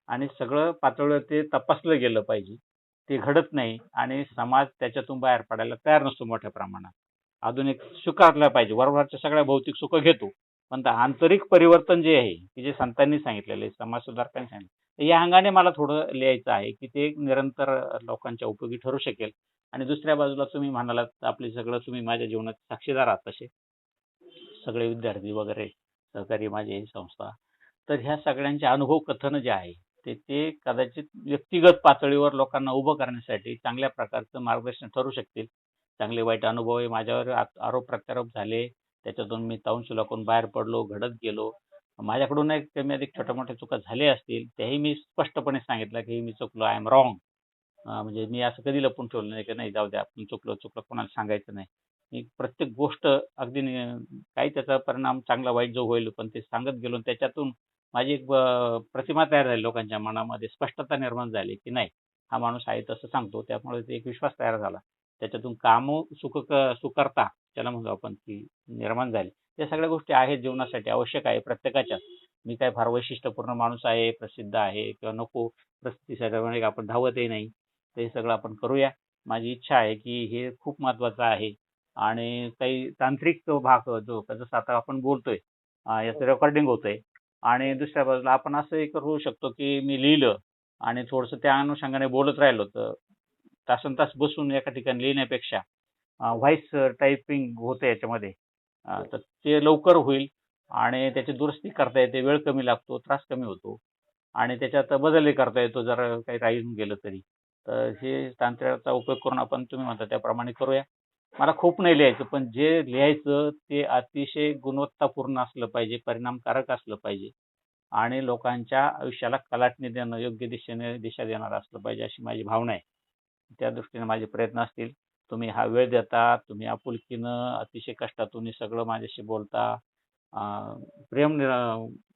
आणि सगळं पातळीवर ते तपासलं गेलं पाहिजे. ते घडत नाही आणि समाज त्याच्यातून बाहेर पडायला तयार नसतो मोठ्या प्रमाणात. आधुनिक स्वीकारला पाहिजे. वरवरच्या सगळ्या भौतिक सुख घेतो, पण ते आंतरिक परिवर्तन जे आहे, की जे संतांनी सांगितलेलं आहे, समाजसुधारकांनी सांगितलं, तर या अंगाने मला थोडं लिहायचं आहे, की ते निरंतर लोकांच्या उपयोगी ठरू शकेल. आणि दुसऱ्या बाजूला तुम्ही म्हणालात आपले सगळं तुम्ही माझ्या जीवनात साक्षीदार आहात तसे. सगळे विद्यार्थी वगैरे, सहकारी माझी ही संस्था. तर ह्या सगळ्यांचे अनुभव कथन जे आहे, ते कदाचित व्यक्तिगत पातळीवर लोकांना उभं करण्यासाठी चांगल्या प्रकारचं मार्गदर्शन ठरू शकतील. चांगले वाईट अनुभवही माझ्यावर आरोप प्रत्यारोप झाले. त्याच्यातून मी तौलशुलाकडून बाहेर पडलो, घडत गेलो. माझ्याकडूनही कमी अधिक छोट्या-मोठ्या चुका झाल्या असतील. त्याही मी स्पष्टपणे सांगितलं, की मी चुकलो, आय एम रॉंग. म्हणजे मी असं कधी लपवून ठेवलं नाही, की नाही जाऊ द्या आपण चुकलो कोणाला सांगायचं नाही. मी प्रत्येक गोष्ट अगदी काही त्याचा परिणाम चांगला वाईट जो होईल पण ते सांगत गेलो आणि त्याच्यातून माझी एक प्रतिमा तयार झाली लोकांच्या मनामध्ये, स्पष्टता निर्माण झाली, की नाही हा माणूस आहे तसं सांगतो. त्यामुळे ते एक विश्वास तयार झाला. त्याच्यातून सुकरता ज्याला म्हणतो आपण ती निर्माण झाली. या सगळ्या गोष्टी आहेत जीवनासाठी आवश्यक आहे प्रत्येकाच्याच. मी काय फार वैशिष्ट्यपूर्ण माणूस आहे, प्रसिद्ध आहे किंवा नको प्रसिद्धीसाठी आपण धावतही नाही. ते सगळं आपण करूया. माझी इच्छा आहे, की हे खूप महत्त्वाचं आहे आणि काही तांत्रिक भाग जो जसं आता आपण बोलतोय याचं रेकॉर्डिंग होतंय आणि दुसऱ्या बाजूला आपण असंही करू शकतो, की मी लिहिलं आणि थोडंसं त्या अनुषंगाने बोलत राहिलो तर तासनतास बसून एका ठिकाणी लिहिण्यापेक्षा व्हॉईस टायपिंग होतं याच्यामध्ये. तर ते लवकर होईल आणि त्याची दुरुस्ती करता येते, वेळ कमी लागतो, त्रास कमी होतो आणि त्याच्यात बदलही करता येतो जर काही राहून गेलं तरी. तर हे तंत्राचा उपयोग करून आपण तुम्ही म्हणता त्याप्रमाणे करूया. मला खूप नाही लिहायचं, पण जे लिहायचं ते अतिशय गुणवत्तापूर्ण असलं पाहिजे, परिणामकारक असलं पाहिजे आणि लोकांच्या आयुष्याला कलाटणी देणं, योग्य दिशेने दिशा देणारं असलं पाहिजे, अशी माझी भावना आहे. त्या दृष्टीने माझे प्रयत्न असतील. तुम्ही हा वेळ देता, तुम्ही आपुलकीनं, अतिशय कष्टातून हे सगळं माझ्याशी बोलता, अ, प्रेम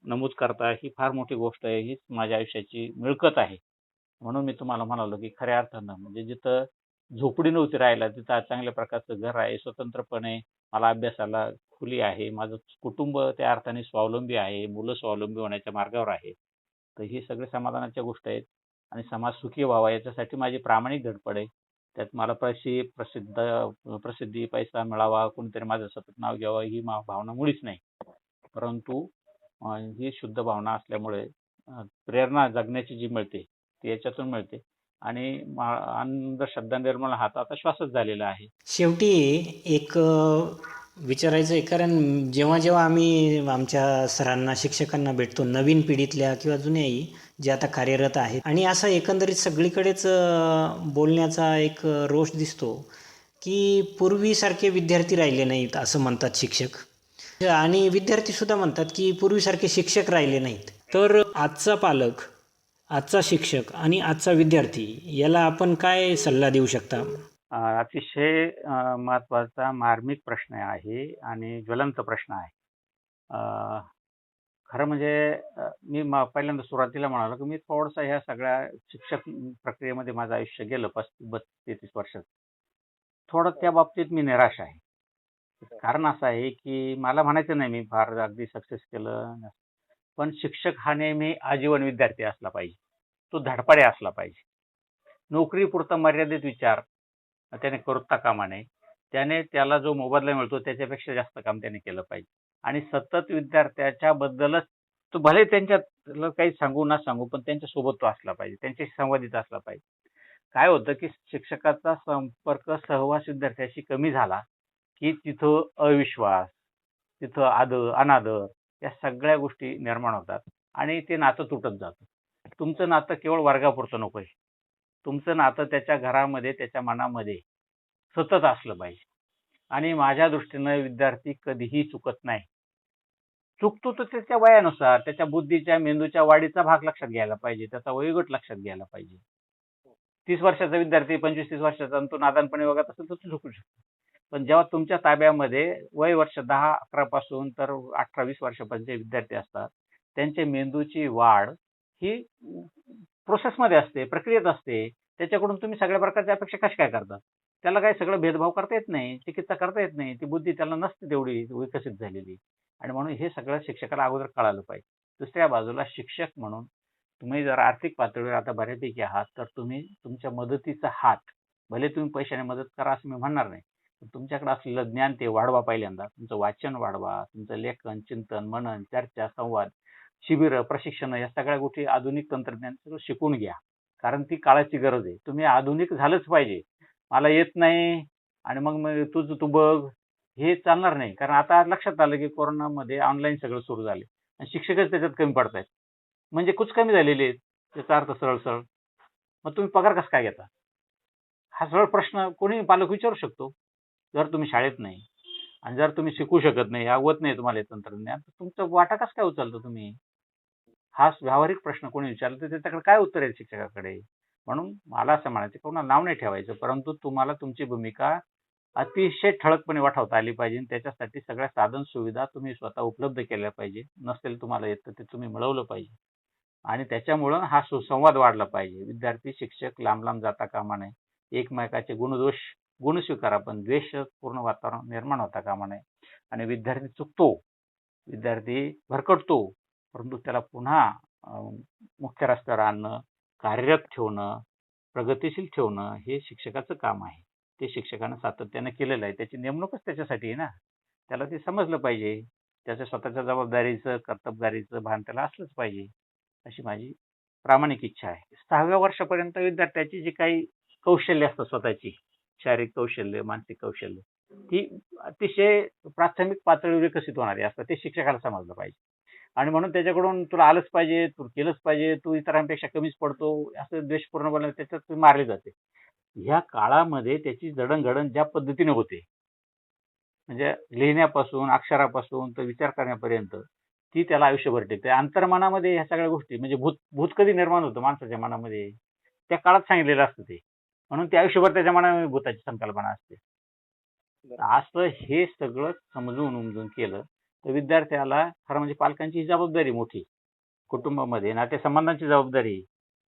नमूद करता, ही फार मोठी गोष्ट आहे. हीच माझ्या आयुष्याची मिळकत आहे. म्हणून मी तुम्हाला म्हणालो, की खऱ्या अर्थानं म्हणजे जिथं झोपडी नव्हती राहायला, तिथं आज चांगल्या प्रकारचं घर आहे. स्वतंत्रपणे मला अभ्यासाला खुली आहे. माझं कुटुंब त्या अर्थाने स्वावलंबी आहे. मुलं स्वावलंबी होण्याच्या मार्गावर आहे. तर हे सगळे समाधानाच्या गोष्टी आहेत आणि समाज सुखी व्हावा याच्यासाठी माझी प्रामाणिक धडपड आहे. त्यात मला प्रसिद्धी, पैसा मिळावा, कोणीतरी माझं सतत नाव घ्यावं ही भावना मुळीच नाही. परंतु ही शुद्ध भावना असल्यामुळे प्रेरणा जगण्याची जी मिळते ती याच्यातून मिळते आणि अंधश्रद्धा निर्मूलन हा आता श्वासच झालेला आहे. शेवटी एक विचारायचं आहे, कारण जेव्हा जेव्हा आम्ही आमच्या सरांना, शिक्षकांना भेटतो, नवीन पिढीतल्या किंवा जुन्याही जे आता कार्यरत आहेत, आणि असा एकंदरीत सगळीकडेच बोलण्याचा एक रोष दिसतो की पूर्वीसारखे विद्यार्थी राहिले नाहीत असं म्हणतात शिक्षक, आणि विद्यार्थीसुद्धा म्हणतात की पूर्वीसारखे शिक्षक राहिले नाहीत. तर आजचा पालक, आजचा शिक्षक आणि आजचा विद्यार्थी याला आपण काय सल्ला देऊ शकता? अतिशय महत्त्वाचा मार्मिक प्रश्न आहे आणि ज्वलंत प्रश्न आहे. खरं म्हणजे मी पहिल्यांदा सुरुवातीला म्हणालो, की मी थोडंसं ह्या सगळ्या शिक्षक प्रक्रियेमध्ये माझं आयुष्य गेलं 32-33 वर्षाचं. थोडं त्या बाबतीत मी निराश आहे. कारण असं आहे, की मला म्हणायचं नाही मी फार अगदी सक्सेस केलं. पण शिक्षक हा नेहमी आजीवन विद्यार्थी असला पाहिजे. तो धडपडे असला पाहिजे. नोकरीपुरता मर्यादित विचार त्याने करता कामा नये. त्याने त्याला जो मोबदला मिळतो त्याच्यापेक्षा जास्त काम त्याने केलं पाहिजे आणि सतत विद्यार्थ्याच्या बद्दलच तो भले त्यांच्यातलं काही सांगू ना सांगू, पण त्यांच्यासोबत तो असला पाहिजे. त्यांच्याशी संवादित असला पाहिजे. काय होतं, की शिक्षकाचा संपर्क, सहवास विद्यार्थ्याशी कमी झाला, की तिथं अविश्वास, तिथं अनादर या सगळ्या गोष्टी निर्माण होतात आणि ते नातं तुटत जातं. तुमचं नातं केवळ वर्गापुरतं नकोय. तुमचं नातं त्याच्या घरामध्ये, त्याच्या मनामध्ये सतत असलं पाहिजे आणि माझ्या दृष्टीनं विद्यार्थी कधीही चुकत नाही. चुकतो तर त्याच्या वयानुसार, त्याच्या बुद्धीच्या, मेंदूच्या वाढीचा भाग लक्षात घ्यायला पाहिजे. त्याचा वयोगट लक्षात घ्यायला पाहिजे. 30 वर्षाचा विद्यार्थी 25-30 वर्षाचा आणि तो नादानपणे वागत असेल तर तो चुकू शकतो. पण जेव्हा तुमच्या ताब्यामध्ये वय वर्ष 10-11 पासून तर 18-20 वर्षापर्यंतचे विद्यार्थी असतात, त्यांच्या मेंदूची वाढ ही प्रोसेसमध्ये असते, प्रक्रियेत असते. त्याच्याकडून तुम्ही सगळ्या प्रकारच्या अपेक्षा कशा काय करता? त्याला काही सगळं भेदभाव करता येत नाही, चिकित्सा करता येत नाही. ती बुद्धी त्याला नसते तेवढी विकसित झालेली आणि म्हणून हे सगळं शिक्षकाला अगोदर कळालं पाहिजे. दुसऱ्या बाजूला शिक्षक म्हणून तुम्ही जर आर्थिक पातळीवर आता बऱ्यापैकी आहात, तर तुम्ही तुमच्या मदतीचा हात, भले तुम्ही पैशाने मदत करा असं मी म्हणणार नाही, तुमच्याकडे असलेलं ज्ञान ते वाढवा, पहिल्यांदा तुमचं वाचन वाढवा, तुमचं लेखन, चिंतन, मनन, चर्चा, संवाद, शिबिरं, प्रशिक्षण या सगळ्या गोष्टी आधुनिक तंत्रज्ञान सगळं शिकून घ्या. कारण ती काळाची गरज आहे. तुम्ही आधुनिक झालंच पाहिजे. मला येत नाही आणि मग तुझं तू बघ, हे चालणार नाही. कारण आता लक्षात आलं की कोरोनामध्ये ऑनलाईन सगळं सुरू झाले आणि शिक्षकच त्याच्यात कमी पडतायत. म्हणजे कुछ कमी झालेले आहेत. त्याचा अर्थ सरळ. मग तुम्ही पगार कसं काय घेता? हा सरळ प्रश्न कोणी पालक विचारू शकतो. जर तुम्ही शाळेत नाही आणि जर तुम्ही शिकू शकत नाही, आवत नाही तुम्हाला हे तंत्रज्ञान, तर तुमचा वाटा कसं काय उचलता तुम्ही? हा व्यावहारिक प्रश्न कोणी विचारला तर त्याच्याकडे काय उत्तर आहे शिक्षकाकडे? म्हणून मला असं म्हणायचं, कोणाला नाव नाही ठेवायचं, परंतु तुम्हाला तुमची भूमिका अतिशय ठळकपणे वाटवता आली पाहिजे. त्याच्यासाठी सगळ्या साधन सुविधा तुम्ही स्वतः उपलब्ध केल्या पाहिजे. नसेल तुम्हाला येत तर ते तुम्ही मिळवलं पाहिजे आणि त्याच्यामुळं हा सुसंवाद वाढला पाहिजे. विद्यार्थी शिक्षक लांब जाता कामा नये. एकमेकाचे गुण स्वीकारा, पण द्वेषपूर्ण वातावरण निर्माण होता कामा नये. आणि विद्यार्थी चुकतो, विद्यार्थी भरकटतो, परंतु त्याला पुन्हा मुख्य रस्त्यावर आणणं, कार्यरत ठेवणं, प्रगतिशील ठेवणं हे शिक्षकाचं काम आहे. ते शिक्षकानं सातत्यानं केलेलं आहे. त्याची नेमणूकच त्याच्यासाठी आहे ना. त्याला ते समजलं पाहिजे. त्याच्या स्वतःच्या जबाबदारीचं, कर्तबगारीचं भान त्याला असलंच पाहिजे, अशी माझी प्रामाणिक इच्छा आहे. 6व्या वर्षापर्यंत विद्यार्थ्याची जी काही कौशल्य असतात स्वतःची, शारीरिक कौशल्य, मानसिक कौशल्य, ती अतिशय प्राथमिक पातळीवर विकसित होणारी असतात. ते शिक्षकाला समजलं पाहिजे. आणि म्हणून त्याच्याकडून तुला आलंच पाहिजे, तू केलंच पाहिजे, तू इतरांपेक्षा कमीच पडतो, असं द्वेषपूर्ण बोलणं त्याच्यात तुम्ही मारले जाते. ह्या काळामध्ये त्याची जडणघडण ज्या पद्धतीने होते, म्हणजे लिहिण्यापासून, अक्षरापासून तर विचार करण्यापर्यंत, ती त्याला आयुष्यभर टिकते. अंतर्मनामध्ये ह्या सगळ्या गोष्टी, म्हणजे भूत कधी निर्माण होतं माणसाच्या मनामध्ये, त्या काळात सांगितलेलं असतं ते. म्हणून ते आयुष्यभर त्याच्या मनामध्ये भूताची संकल्पना असते. असं हे सगळं समजून उमजून केलं तर विद्यार्थ्याला खरं म्हणजे पालकांची ही जबाबदारी मोठी, कुटुंबामध्ये नातेसंबंधांची जबाबदारी,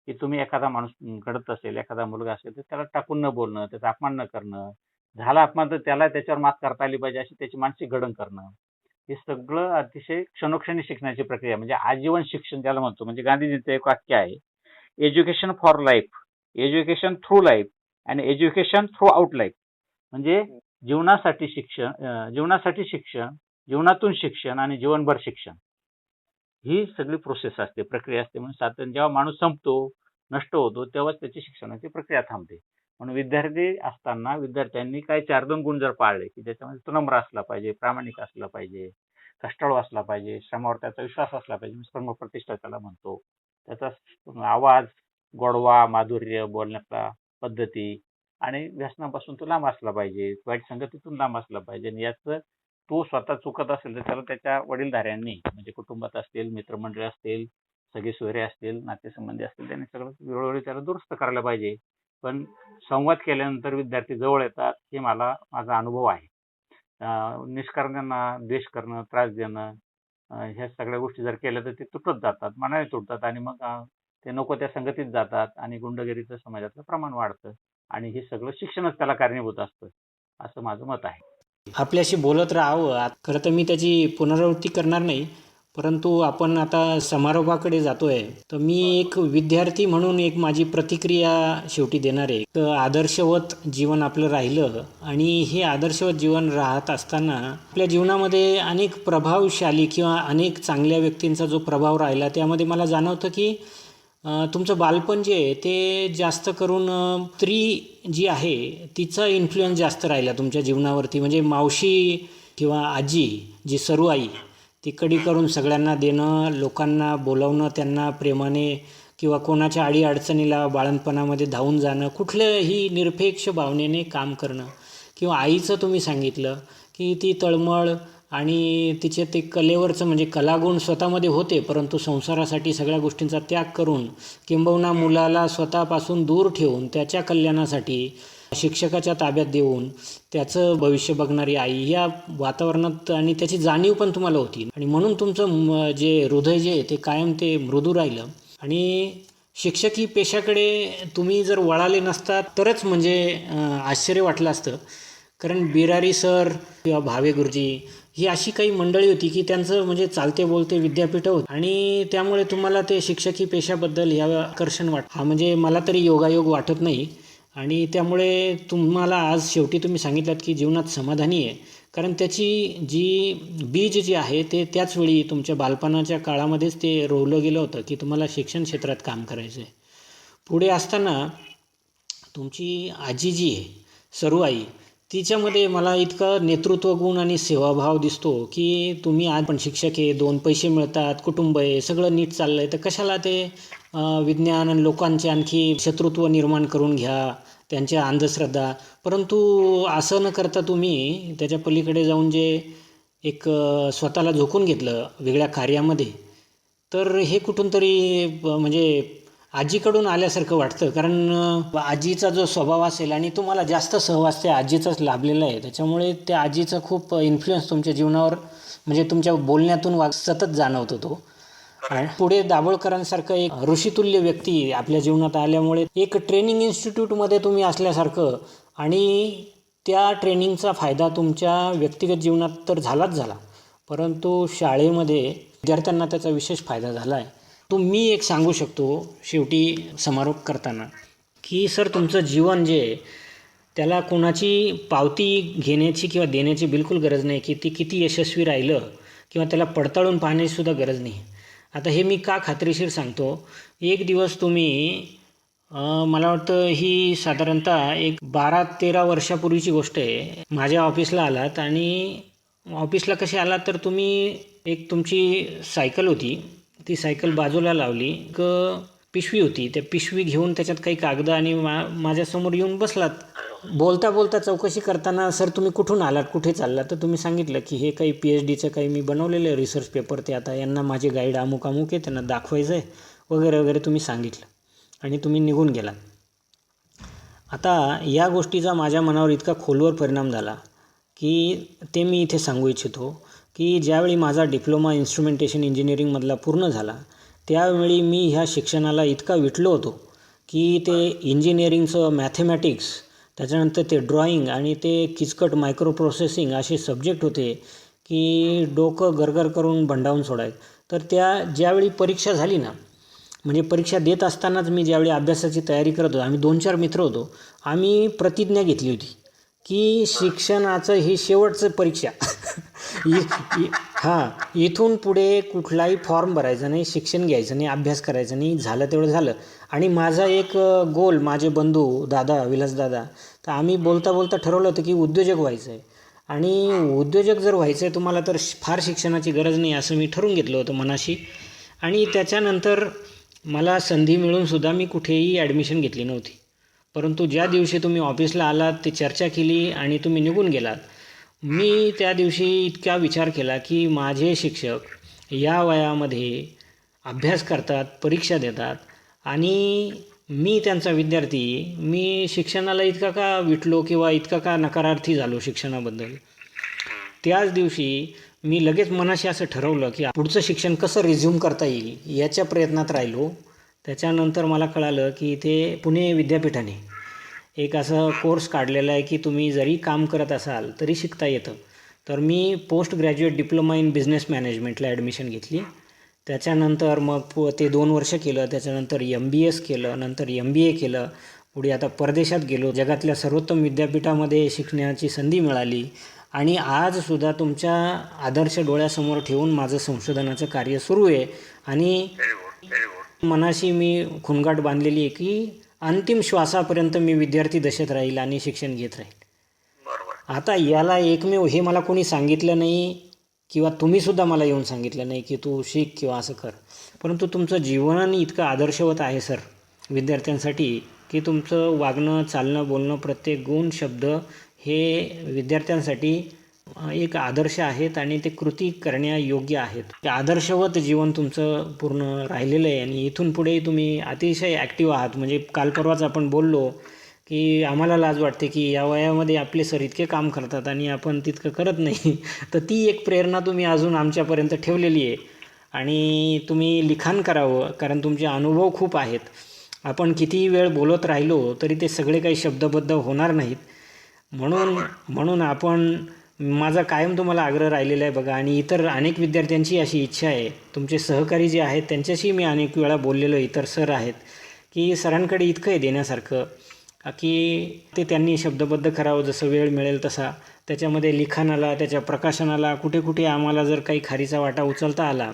की तुम्ही एखादा माणूस घडत असेल, एखादा मुलगा असेल तर त्याला टाकून न बोलणं, त्याचा अपमान न करणं, झाला अपमान तर त्याला त्याच्यावर मात करता आली पाहिजे अशी त्याची मानसिक घडण करणं, हे सगळं अतिशय क्षणोक्षणी शिकण्याची प्रक्रिया, म्हणजे आजीवन शिक्षण त्याला म्हणतो. म्हणजे गांधीजींचं एक वाक्य आहे, education for life, education through life आणि एज्युकेशन थ्रू आउट लाईफ. म्हणजे जीवनासाठी शिक्षण, जीवनातून शिक्षण आणि जीवनभर शिक्षण, ही सगळी प्रोसेस असते, प्रक्रिया असते. म्हणून सातत्याने जेव्हा माणूस संपतो, नष्ट होतो, तेव्हाच त्याची शिक्षणाची प्रक्रिया थांबते. म्हणून विद्यार्थी असताना विद्यार्थ्यांनी काही 4-2 गुण जर पाळले, की ज्याच्यामध्ये तो नम्र असला पाहिजे, प्रामाणिक असला पाहिजे, कष्टाळू असला पाहिजे, श्रमावर त्याचा विश्वास असला पाहिजे, श्रमप्रतिष्ठा त्याला म्हणतो, त्याचा आवाज, गोडवा, माधुर्य, बोलण्याचा पद्धती आणि व्यसनापासून तो लांब असला पाहिजे, वाईट संगतीतून लांब असला पाहिजे. आणि याचं तो स्वतः चुकत असेल तर त्याला त्याच्या वडीलधाऱ्यांनी, म्हणजे कुटुंबात असतील, मित्रमंडळी असतील, सगळे सोयरे असतील, नातेसंबंधी असतील, त्यांनी सगळं वेळोवेळी त्याला दुरुस्त करायला पाहिजे. पण संवाद केल्यानंतर विद्यार्थी जवळ येतात, हे माझा अनुभव आहे. निष्कारणा द्वेष करणं, त्रास देणं, ह्या सगळ्या गोष्टी जर केल्या तर ते तुटत जातात, मनाने तुटतात आणि मग ते नको त्या संगतीत जातात आणि गुंडगिरीचं समाजातलं प्रमाण वाढतं आणि हे सगळं शिक्षणच त्याला कारणीभूत असतं, असं माझं मत आहे. आपल्याशी बोलत राहावं. खरं तर मी त्याची पुनरावृत्ती करणार नाही, परंतु आपण आता समारोपाकडे जातोय, तर मी एक विद्यार्थी म्हणून एक माझी प्रतिक्रिया शेवटी देणार आहे. तर आदर्शवत जीवन आपलं राहिलं आणि हे आदर्शवत जीवन राहत असताना आपल्या जीवनामध्ये अनेक प्रभावशाली किंवा अनेक चांगल्या व्यक्तींचा जो प्रभाव राहिला, त्यामध्ये मला जाणवतं की तुमचं बालपण जे आहे ते जास्त करून स्त्री जी आहे तिचा इन्फ्लुएन्स जास्त राहिला तुमच्या जीवनावरती. म्हणजे मावशी किंवा आजी, जी सरू आई, ती कडी करून सगळ्यांना देणं, लोकांना बोलावणं, त्यांना प्रेमाने किंवा कोणाच्या अडीअडचणीला बाळंतपणामध्ये धावून जाणं, कुठल्याही निरपेक्ष भावनेने काम करणं. किंवा आईचं तुम्ही सांगितलं की ती तळमळ आणि तिचे ते कलेवरचं म्हणजे कलागुण स्वतःमध्ये होते, परंतु संसारासाठी सगळ्या गोष्टींचा त्याग करून किंबहुना मुलाला स्वतःपासून दूर ठेवून त्याच्या कल्याणासाठी शिक्षकाच्या ताब्यात देऊन त्याचं भविष्य बघणारी आई, या वातावरणात आणि त्याची जाणीव पण तुम्हाला होती. आणि म्हणून तुमचं जे हृदय जे आहे ते कायम ते मृदू राहिलं. आणि शिक्षकी पेशाकडे तुम्ही जर वळाले नसतात तरच म्हणजे आश्चर्य वाटलं असतं. कारण बिरारी सर किंवा भावे गुरुजी ही अशी काही मंडळी होती की त्यांचं म्हणजे चालते बोलते विद्यापीठ होतं आणि त्यामुळे तुम्हाला ते शिक्षकी पेशाबद्दल ह्या आकर्षण हा म्हणजे मला तरी योगायोग वाटत नाही. आणि त्यामुळे तुम्हाला आज शेवटी तुम्ही सांगितलात की जीवनात समाधानी आहे, कारण त्याची जी बीज जी आहे ते त्याच वेळी तुमच्या बालपणाच्या काळामध्येच ते रोवलं गेलं होतं की तुम्हाला शिक्षण क्षेत्रात काम करायचं आहे. पुढे असताना तुमची आजी जी आहे सरुआई, तिच्यामध्ये मला इतकं नेतृत्व गुण आणि सेवाभाव दिसतो की तुम्ही आज पण शिक्षक आहे, 2 पैसे मिळतात, कुटुंब आहे, सगळं नीट चाललं आहे, तर कशाला ते विज्ञान आणि लोकांचे आणखी शत्रुत्व निर्माण करून घ्या, त्यांच्या अंधश्रद्धा. परंतु असं न करता तुम्ही त्याच्या पलीकडे जाऊन जे एक स्वतःला झोकून घेतलं वेगळ्या कार्यामध्ये, तर हे कुठून तरी म्हणजे आजीकडून आल्यासारखं वाटतं. कारण आजीचा जो स्वभाव असेल आणि तुम्हाला जास्त सहवास त्या आजीचाच लाभलेला आहे, त्याच्यामुळे त्या आजीचा खूप इन्फ्लुएन्स तुमच्या जीवनावर म्हणजे तुमच्या बोलण्यातून सतत जाणवतो तो. आणि पुढे दाभोळकरांसारखं एक ऋषितुल्य व्यक्ती आपल्या जीवनात आल्यामुळे एक ट्रेनिंग इन्स्टिट्यूटमध्ये तुम्ही असल्यासारखं, आणि त्या ट्रेनिंगचा फायदा तुमच्या व्यक्तिगत जीवनात तर झालाच झाला, परंतु शाळेमध्ये विद्यार्थ्यांना त्याचा विशेष फायदा झाला आहे. तो मी एक सांगू शकतो शेवटी समारोप करताना की सर, तुमचं जीवन जे आहे त्याला कोणाची पावती घेण्याची किंवा देण्याची बिलकुल गरज नाही की ती किती यशस्वी राहिलं किंवा त्याला पडताळून पाहण्याचीसुद्धा गरज नाही. आता हे मी का खात्रीशीर सांगतो, एक दिवस तुम्ही मला वाटतं ही साधारणतः एक 12-13 वर्षापूर्वीची गोष्ट आहे, माझ्या ऑफिसला आलात आणि ऑफिसला कसे आलात तर तुम्ही एक तुमची सायकल होती, ती सायकल बाजूला लावली, एक पिशवी होती, त्या पिशवी घेऊन त्याच्यात काही कागद आणि माझ्यासमोर येऊन बसलात. बोलता बोलता चौकशी करताना सर तुम्ही कुठून आलात, कुठे चाललात, तर तुम्ही सांगितलं की हे काही PhDचं काही मी बनवलेलं आहे रिसर्च पेपर, ते आता यांना माझे गाईड अमुक अमुक आहे, त्यांना दाखवायचं आहे वगैरे वगैरे तुम्ही सांगितलं आणि तुम्ही निघून गेला. आता या गोष्टीचा माझ्या मनावर इतका खोलवर परिणाम झाला की ते मी इथे सांगू इच्छितो की ज्यावेळी माझा डिप्लोमा इन्स्ट्रुमेंटेशन इंजिनिअरिंगमधला पूर्ण झाला, त्यावेळी मी ह्या शिक्षणाला इतका विटलो होतो की ते इंजिनिअरिंगचं मॅथेमॅटिक्स, त्याच्यानंतर ते ड्रॉईंग आणि ते किचकट मायक्रो प्रोसेसिंग असे सब्जेक्ट होते की डोकं गरगर करून भंडावून सोडायचं. तर त्या ज्यावेळी परीक्षा झाली ना, म्हणजे परीक्षा देत असतानाच मी ज्यावेळी अभ्यासाची तयारी करत होतो, आम्ही 2-4 मित्र होतो, आम्ही प्रतिज्ञा घेतली होती की शिक्षणाचं ही शेवटचं परीक्षा इथून पुढे कुठलाही फॉर्म भरायचा नाही, शिक्षण घ्यायचं नाही, अभ्यास करायचा नाही, झालं तेवढं झालं. आणि माझा एक गोल, माझे बंधू दादा, विलासदादा, तर आम्ही बोलता बोलता ठरवलं होतं की उद्योजक व्हायचं आहे, आणि उद्योजक जर व्हायचं आहे तुम्हाला तर फार शिक्षणाची गरज नाही असं मी ठरवून घेतलं होतं मनाशी. आणि त्याच्यानंतर मला संधी मिळूनसुद्धा मी कुठेही ॲडमिशन घेतली नव्हती. परंतु ज्या दिवशी तुम्ही ऑफिसला आलात, ते चर्चा केली आणि तुम्ही निघून गेलात, मी त्या दिवशी इतका विचार केला की माझे शिक्षक या वयामध्ये अभ्यास करतात, परीक्षा देतात, आणि मी त्यांचा विद्यार्थी, मी शिक्षणाला इतका का विटलो किंवा इतका का नकारार्थी झालो शिक्षणाबद्दल. त्याच दिवशी मी लगेच मनाशी असं ठरवलं की पुढचं शिक्षण कसं रिझ्यूम करता येईल याच्या प्रयत्नात राहिलो. त्याच्यानंतर मला कळालं की इथे पुणे विद्यापीठाने एक असा कोर्स काढलेला आहे की तुम्ही जरी काम करत असाल तरी शिकता येतं. तर मी post graduate diploma in business मॅनेजमेंटला ॲडमिशन घेतली. त्याच्यानंतर मग ते 2 वर्ष केलं, त्याच्यानंतर MBS केलं, नंतर MBA केलं. पुढे आता परदेशात गेलो, जगातल्या सर्वोत्तम विद्यापीठामध्ये शिकण्याची संधी मिळाली, आणि आजसुद्धा तुमच्या आदर्श डोळ्यासमोर ठेवून माझं संशोधनाचं कार्य सुरू आहे. आणि मनाशी मी खुणगाठ बांधलेली आहे की अंतिम श्वासापर्यंत मी विद्यार्थी दशेत राहील आणि शिक्षण घेत राहील. आता याला एकमेव हे मला कोणी सांगितलं नाही किंवा तुम्हीसुद्धा मला येऊन सांगितलं नाही की तू शिक किंवा असं कर, परंतु तुमचं जीवन इतकं आदर्शवत आहे सर विद्यार्थ्यांसाठी की तुमचं वागणं, चालणं, बोलणं, प्रत्येक गुण, शब्द हे विद्यार्थ्यांसाठी एक आदर्श आहेत आणि ते कृती करण्यायोग्य आहेत. ते आदर्शवत जीवन तुमचं पूर्ण राहिलेलं आहे आणि इथून पुढे तुम्ही अतिशय ॲक्टिव्ह आहात. म्हणजे काल परवाच आपण बोललो की आम्हाला लाज वाटते की या वयामध्ये आपले सर इतके काम करतात आणि आपण तितकं करत नाही. तर ती एक प्रेरणा तुम्ही अजून आमच्यापर्यंत ठेवलेली आहे आणि तुम्ही लिखाण करावं, कारण तुमचे अनुभव खूप आहेत. आपण कितीही वेळ बोलत राहिलो तरी ते सगळे काही शब्दबद्ध होणार नाहीत. म्हणून आपण, माझा कायम तुम्हाला आग्रह राहिलेला आहे बघा, आणि इतर अनेक विद्यार्थ्यांची अशी इच्छा आहे, तुमचे सहकारी जे आहेत त्यांच्याशी मी अनेक वेळा बोललेलो, इतर सर आहेत, की सरांकडे इतकं आहे देण्यासारखं की ते त्यांनी शब्दबद्ध करावं जसं वेळ मिळेल तसा. त्याच्यामध्ये लिखाणाला, त्याच्या प्रकाशनाला कुठे कुठे आम्हाला जर काही खारीचा वाटा उचलता आला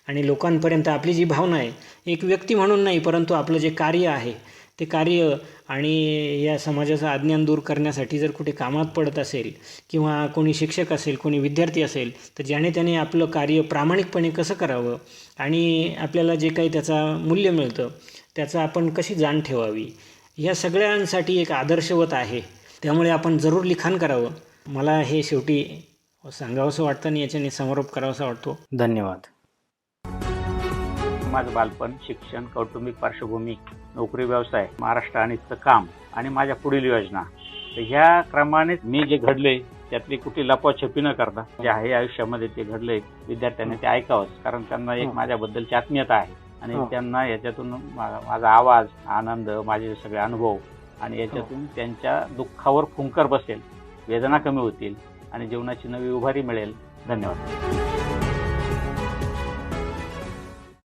आणि लोकांपर्यंत आपली जी भावना आहे, एक व्यक्ती म्हणून नाही परंतु आपलं जे कार्य आहे ते कार्य आणि या समाजाचं अज्ञान दूर करण्यासाठी जर कुठे कामात पडत असेल किंवा कोणी शिक्षक असेल, कोणी विद्यार्थी असेल, तर ज्याने त्याने आपलं कार्य प्रामाणिकपणे कसं करावं आणि आपल्याला जे काही त्याचा मूल्य मिळतं त्याचा आपण कशी जाण ठेवावी, या सगळ्यांसाठी एक आदर्शवत आहे. त्यामुळे आपण जरूर लिखाण करावं. मला हे शेवटी सांगावंसं वाटतं आणि याच्याने समारोप करावासा वाटतो. धन्यवाद. माझं बालपण, शिक्षण, कौटुंबिक पार्श्वभूमी, नोकरी, व्यवसाय, महाराष्ट्र आणि इथचं काम आणि माझ्या पुढील योजना, तर ह्या क्रमानेच मी जे घडले त्यातली कुठे लपवाछपी न करता जे आहे आयुष्यामध्ये ते घडले, विद्यार्थ्यांनी ते ऐकावंच, कारण त्यांना एक माझ्याबद्दलची आत्मीयता आहे आणि त्यांना याच्यातून माझा आवाज, आनंद, माझे सगळे अनुभव आणि याच्यातून त्यांच्या दुःखावर फुंकर बसेल, वेदना कमी होतील आणि जीवनाची नवी उभारी मिळेल. धन्यवाद.